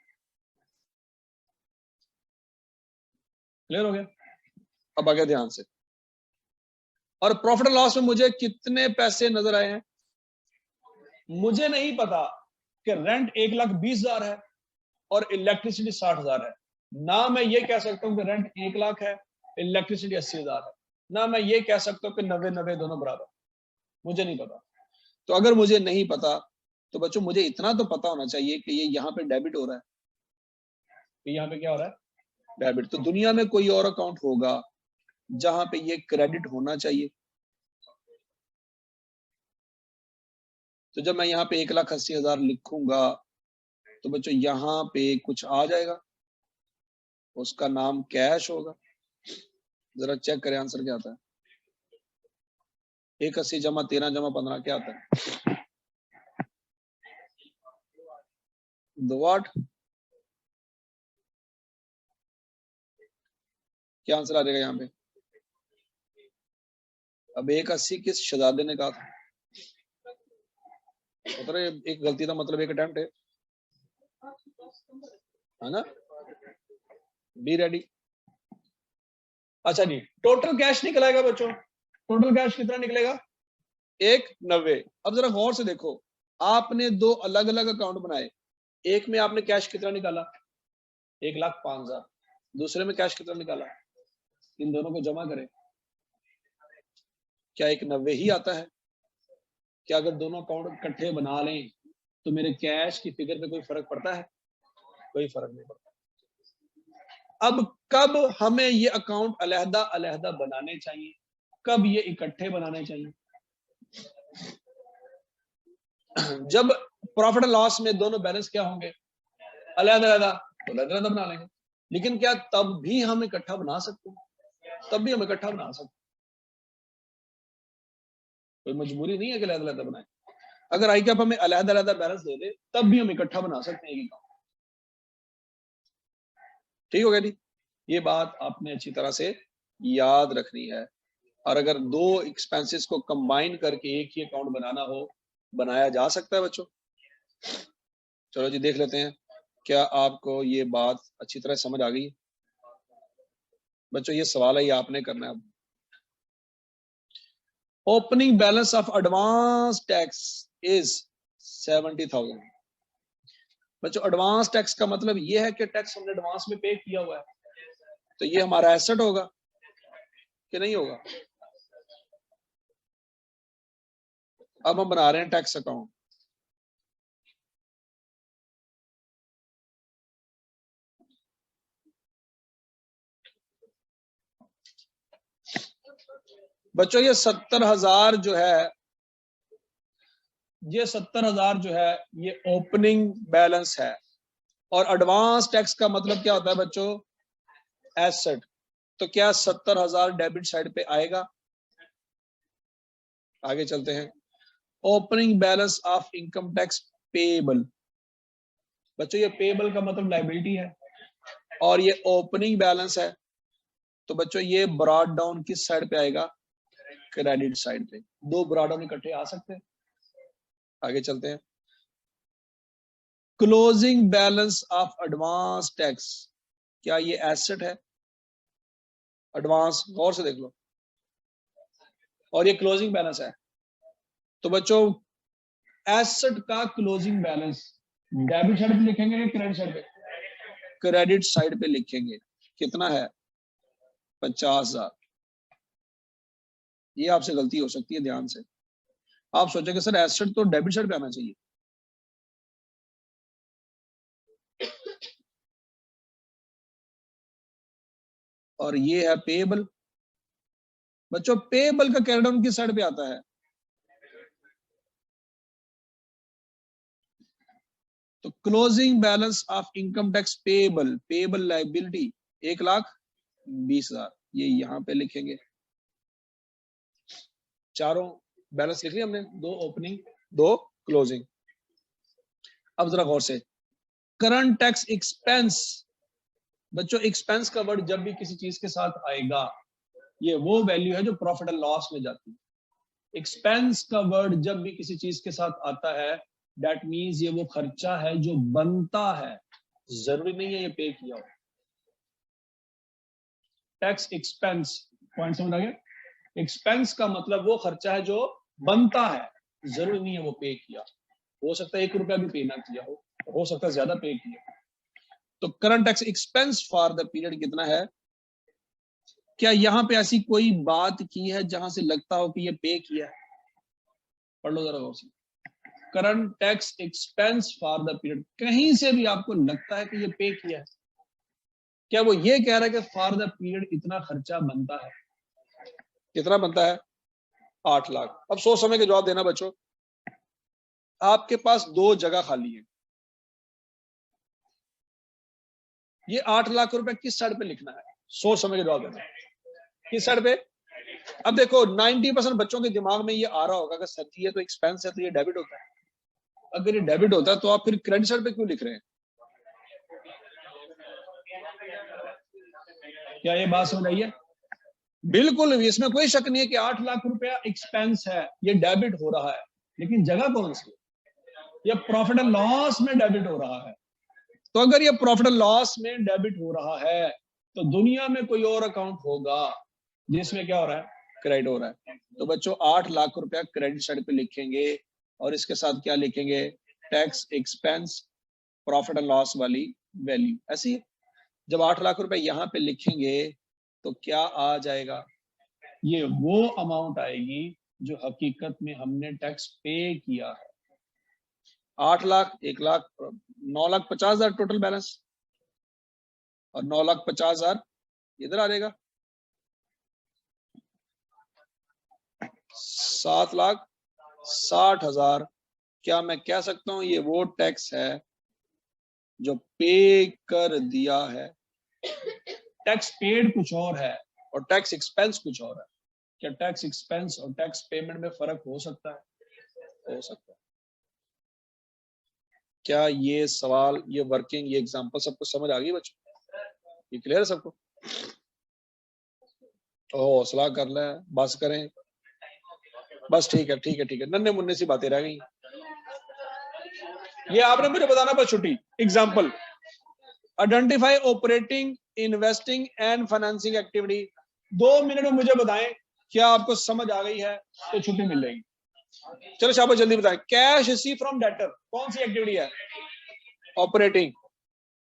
क्लियर हो गया? अब आगे ध्यान से। और प्रॉफिट एंड लॉस में मुझे कितने पैसे नजर आए हैं? मुझे नहीं पता कि रेंट 1,20,000 है और इलेक्ट्रिसिटी 60,000 है। ना मैं ये कह सकता हूं कि रेंट 1,00,000 है, इलेक्ट्रिसिटी 80,000 है। ना मैं ये कह सकता हूं कि 90-90 दोनों बराबर। मुझे नहीं पता। तो अगर मुझे नहीं पता तो बच्चों मुझे इतना तो पता होना चाहिए कि ये यहाँ पे डेबिट हो रहा है, कि यहाँ पे क्या हो रहा है? डेबिट। तो दुनिया में कोई और अकाउंट होगा जहां पे ये क्रेडिट होना चाहिए? तो जब मैं यहाँ पे 1,80,000 लिखूंगा तो बच्चों यहाँ पे कुछ आ जाएगा, उसका नाम कैश होगा। जरा चेक करें आंसर क्या आता है। 1,80 जमा 13 जमा 15 क्या आता है? 2,8। क्या आंसर आ जाएगा यहाँ पे? अब 1,80 किस शहजादे ने कहा था? एक गलती का मतलब एक अटेम्प्ट है ना? Be ready. अच्छा जी, टोटल कैश निकलेगा बच्चों। टोटल कैश कितना निकलेगा? 1,90। अब जरा गौर से देखो, आपने दो अलग अलग अकाउंट बनाए। एक में आपने कैश कितना निकाला? 1,05,000। दूसरे में कैश कितना निकाला? इन दोनों को जमा करें, क्या 1,90 ही आता है? क्या अगर दोनों अकाउंट इकट्ठे बना लें तो मेरे कैश की फिगर पे कोई फर्क पड़ता है? कोई फर्क नहीं पड़ता। अब कब हमें ये अकाउंट अलहदा अलहदा बनाने चाहिए, कब ये इकट्ठे बनाने चाहिए? जब प्रॉफिट एंड लॉस में दोनों बैलेंस क्या होंगे? अलहदा अलहदा, तो अलहदा अलहदा बना लेंगे। लेकिन क्या तब भी हम इकट्ठा बना सकते हैं? तब भी हम इकट्ठा बना सकते हैं, कोई मजबूरी नहीं है कि अलहदा अलहदा बनाए। अगर आई कैप हमें अलहदा अलहदा बैलेंस दे दे तब भी हम इकट्ठा बना सकते हैं एक अकाउंट। ठीक हो गया जी? ये बात आपने अच्छी तरह से याद रखनी है। और अगर दो एक्सपेंसेस को कंबाइन करके एक ही अकाउंट बनाना हो, बनाया जा सकता है बच्चों। चलो जी देख लेते हैं, क्या आपको ये बात अच्छी तरह समझ आ गई? बच्चों ये सवाल है, ये आपने करना है। Opening balance of advance tax is 70,000। बच्चों एडवांस टैक्स का मतलब ये है कि टैक्स हमने एडवांस में पे किया हुआ है, तो ये हमारा एसेट होगा कि नहीं होगा? अब हम बना रहे हैं टैक्स अकाउंट। बच्चों ये 70,000 जो है, ये 70,000 जो है ये ओपनिंग बैलेंस है। और एडवांस टैक्स का मतलब क्या होता है बच्चों? एसेट। तो क्या 70,000 डेबिट साइड पे आएगा? आगे चलते हैं। Opening balance of income tax payable. बच्चों ये पेएबल का मतलब लायबिलिटी है और ये ओपनिंग बैलेंस है। तो बच्चों ये ब्रॉड डाउन किस साइड पे आएगा? क्रेडिट साइड पे। दो ब्रॉड डाउन इकट्ठे आ सकते हैं। आगे चलते हैं। Closing balance of advance tax, क्या ये एसेट है? एडवांस गौर से देख लो, और ये क्लोजिंग बैलेंस है। तो बच्चों एसेट का क्लोजिंग बैलेंस डेबिट साइड पे लिखेंगे या क्रेडिट साइड पे? क्रेडिट साइड पे लिखेंगे। कितना है? 50,000। ये आपसे गलती हो सकती है, ध्यान से। आप सोचेंगे सर एसेट तो डेबिट साइड पे आना चाहिए। और ये है पेएबल। बच्चों पेएबल का कैरी डाउन किस साइड पे आता है? तो closing balance of income tax payable, payable liability 1,20,000, ये यहां पे लिखेंगे। चारों बैलेंस लिख लिया हमने, दो ओपनिंग दो क्लोजिंग। अब जरा गौर से, करंट टैक्स एक्सपेंस। बच्चों एक्सपेंस का वर्ड जब भी किसी चीज के साथ आएगा, ये वो वैल्यू है जो प्रॉफिट एंड लॉस में जाती है। एक्सपेंस का वर्ड जब भी किसी चीज के साथ आता है, दैट मीन्स ये वो खर्चा है जो बनता है, जरूरी नहीं है ये पे किया हो। टैक्स एक्सपेंस, पॉइंट समझ आ गया? एक्सपेंस का मतलब वो खर्चा है जो बनता है, जरूरी नहीं है वो पे किया। हो सकता है 1 रुपया भी पे ना किया हो सकता है ज्यादा पे किया। तो current tax expense for the period कितना है? क्या यहां पे ऐसी कोई बात की है जहां से लगता हो कि ये पे किया है? पढ़ लो जरा गौर से। Current tax expense for the period, कहीं से भी आपको लगता है कि ये पे किया है? क्या वो ये कह रहा है कि फॉर द पीरियड इतना खर्चा बनता है? कितना बनता है? 8 लाख। अब सोच समझ के जवाब देना बच्चों। आपके पास 2 जगह खाली है, ये 8 लाख रुपए किस साइड पे लिखना है? सोच समझ के जवाब देना। किस साइड पे? अब देखो 90% बच्चों के दिमाग में ये आ रहा होगा कि सर जी ये तो एक्सपेंस है तो ये डेबिट होता है। अगर ये डेबिट होता है तो आप फिर क्रेडिट साइड पे क्यों लिख रहे हैं? क्या ये बात समझ आई है? बिल्कुल, इसमें कोई शक नहीं है कि 8 लाख रुपया एक्सपेंस है, ये डेबिट हो रहा है, लेकिन जगह कौन सी? ये प्रॉफिट एंड लॉस में डेबिट हो रहा है। तो अगर ये प्रॉफिट एंड लॉस में डेबिट हो रहा है, तो दुनिया में कोई और अकाउंट होगा जिसमें क्या हो रहा है? क्रेडिट हो रहा है। तो बच्चों 8 लाख रुपया क्रेडिट साइड पे लिखेंगे और इसके साथ क्या लिखेंगे? Tax expense profit and loss वाली वैल्यू। ऐसी है। जब 8 लाख रुपए यहां पे लिखेंगे तो क्या आ जाएगा? ये वो अमाउंट आएगी जो हकीकत में हमने टैक्स पे किया है। 8 लाख, 1 लाख, 9,50,000 टोटल बैलेंस, और 9,50,000 इधर आ जाएगा। 7,60,000। क्या मैं कह सकता हूं ये वो टैक्स है जो पे कर दिया है? टैक्स पेड कुछ और है और टैक्स एक्सपेंस कुछ और है। क्या टैक्स एक्सपेंस और टैक्स पेमेंट में फर्क हो सकता है? हो सकता है। क्या ये सवाल, ये वर्किंग, ये एग्जांपल सबको समझ आ गई बच्चों? ये क्लियर है सबको? हौसला कर ले, बस करें, बस ठीक है ठीक है ठीक है, नन्हे मुन्ने सी बातें रह गई। ये आपने मुझे बताना बस छुट्टी। Example, identify operating, investing and financing activity. 2 minute में मुझे बताएं, क्या आपको समझ आ गई है तो छुट्टी मिल जाएगी। चलो शाबाश, जल्दी बताएं। कैश रिसीव फ्रॉम डेटर कौन सी एक्टिविटी है? ऑपरेटिंग।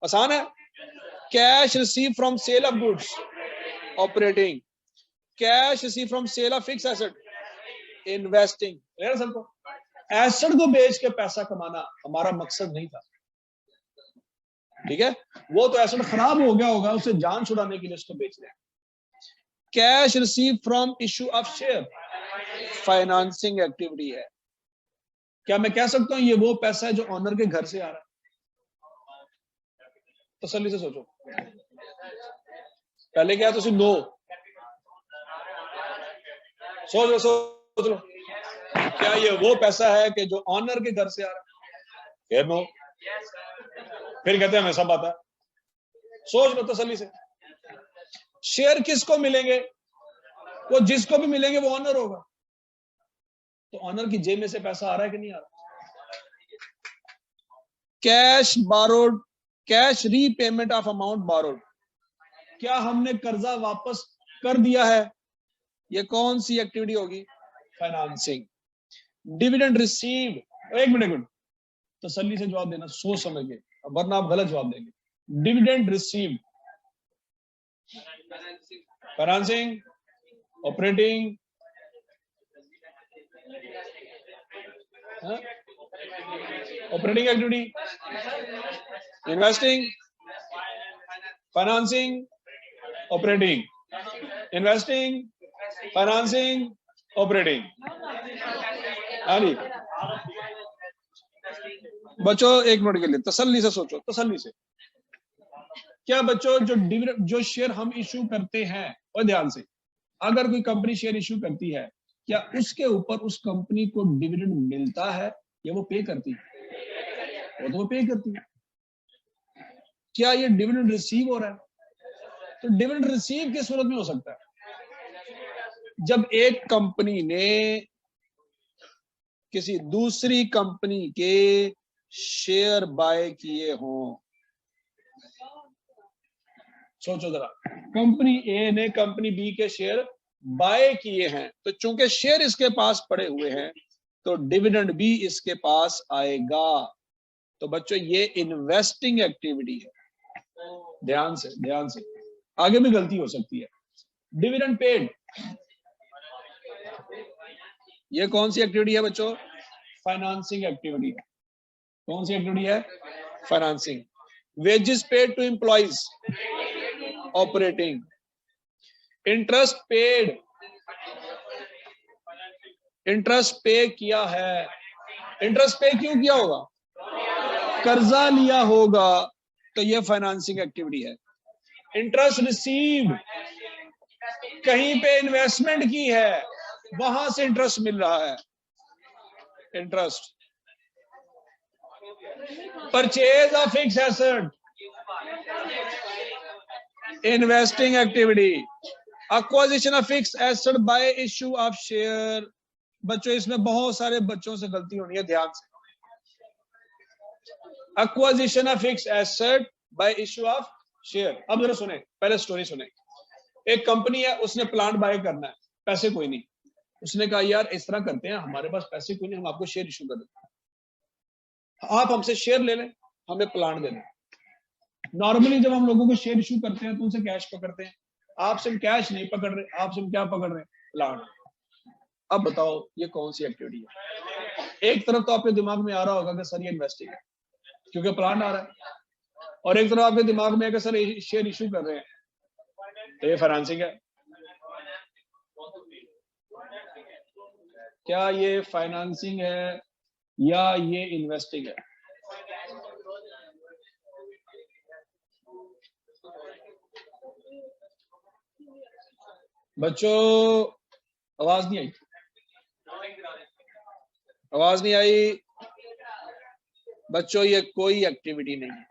आसान है। Cash receive from sale of goods, operating. Cash receive from sale of fix asset, investing, clear सबको? एसेट को बेच के पैसा कमाना हमारा मकसद नहीं था, ठीक है? वो तो एसेट खराब हो गया होगा, उसे जान छुड़ाने के लिए उसको बेच रहे हैं। Cash receive from issue of share, financing activity है। क्या मैं कह सकता हूं ये वो पैसा है जो ऑनर के घर से आ रहा है? तसल्ली से सोचो, पहले क्या तुम नो सोच लो, क्या ये वो पैसा है कि जो ऑनर के घर से आ रहा है? फिर नो, फिर कहते हैं हमें सब आता है। सोच लो तसल्ली से। शेयर किसको मिलेंगे? वो जिसको भी मिलेंगे वो ऑनर होगा। तो ऑनर की जेब में से पैसा आ रहा है कि नहीं आ रहा? Cash borrowed, cash repayment of amount borrowed, क्या हमने कर्जा वापस कर दिया है? ये कौन सी एक्टिविटी होगी? फाइनेंसिंग। डिविडेंड रिसीव्ड, एक मिनट तसल्ली से जवाब देना, सोच समझ के, वरना आप गलत जवाब देंगे। Dividend received, financing, operating, operating activity, investing, financing, operating, investing, financing, operating. बच्चों एक मिनट के लिए तसल्ली से सोचो, तसल्ली से। क्या बच्चों जो डिविडेंड, जो शेयर हम इशू करते हैं, और ध्यान से, अगर कोई कंपनी शेयर इशू करती है, क्या उसके ऊपर उस कंपनी को डिविडेंड मिलता है या वो पे करती है? वो पे करती है। क्या ये डिविडेंड रिसीव हो रहा है? तो डिविडेंड रिसीव किस सूरत में हो सकता है? जब एक कंपनी ने किसी दूसरी कंपनी के शेयर बाय किए हों। सोचो जरा, कंपनी ए ने कंपनी बी के शेयर बाय किए हैं, तो चूंकि शेयर इसके पास पड़े हुए हैं तो डिविडेंड भी इसके पास आएगा। तो बच्चों ये इन्वेस्टिंग एक्टिविटी है। ध्यान से, आगे भी गलती हो सकती है। डिविडेंड पेड, ये कौन सी एक्टिविटी है बच्चों? फाइनेंसिंग एक्टिविटी है। कौन सी एक्टिविटी है? Financing. Wages paid to employees, operating. Interest paid, interest pay किया है। इंटरेस्ट पे क्यों किया होगा? कर्जा लिया होगा, तो ये फाइनेंसिंग एक्टिविटी है। इंटरेस्ट रिसीव्ड, कहीं पे इन्वेस्टमेंट की है, वहां से इंटरेस्ट मिल रहा है, interest. Purchase of fix asset, investing activity. Acquisition of fix asset bye issue of share. बच्चों इसमें बहुत सारे बच्चों से गलती होनी है, ध्यान से। Acquisition of fix asset bye issue of share. अब जरा सुने, पहले स्टोरी सुने। एक कंपनी है, उसने प्लांट बाय करना है, पैसे कोई नहीं। उसने कहा यार इस तरह करते हैं, हमारे पास पैसे कोई नहीं, हम आपको शेयर इशू कर देते हैं, आप हमसे शेयर ले लें, हमें प्लांट दे दें। नॉर्मली जब हम लोगों को शेयर इशू करते हैं तो उनसे कैश पकड़ते हैं। आपसे हम कैश नहीं पकड़ रहे, आपसे हम क्या पकड़ रहे हैं? प्लांट। अब बताओ ये कौन सी एक्टिविटी है? एक तरफ तो आपके दिमाग में आ रहा होगा कि सर ये इन्वेस्टिंग है क्योंकि प्लांट आ रहा है, और एक तरफ आपके दिमाग में है कि सर शेयर इशू कर रहे हैं, तो ये फाइनेंसिंग है। क्या ये फाइनेंसिंग है या ये इन्वेस्टिंग है? बच्चों आवाज नहीं आई, आवाज नहीं आई। बच्चों ये कोई एक्टिविटी नहीं है,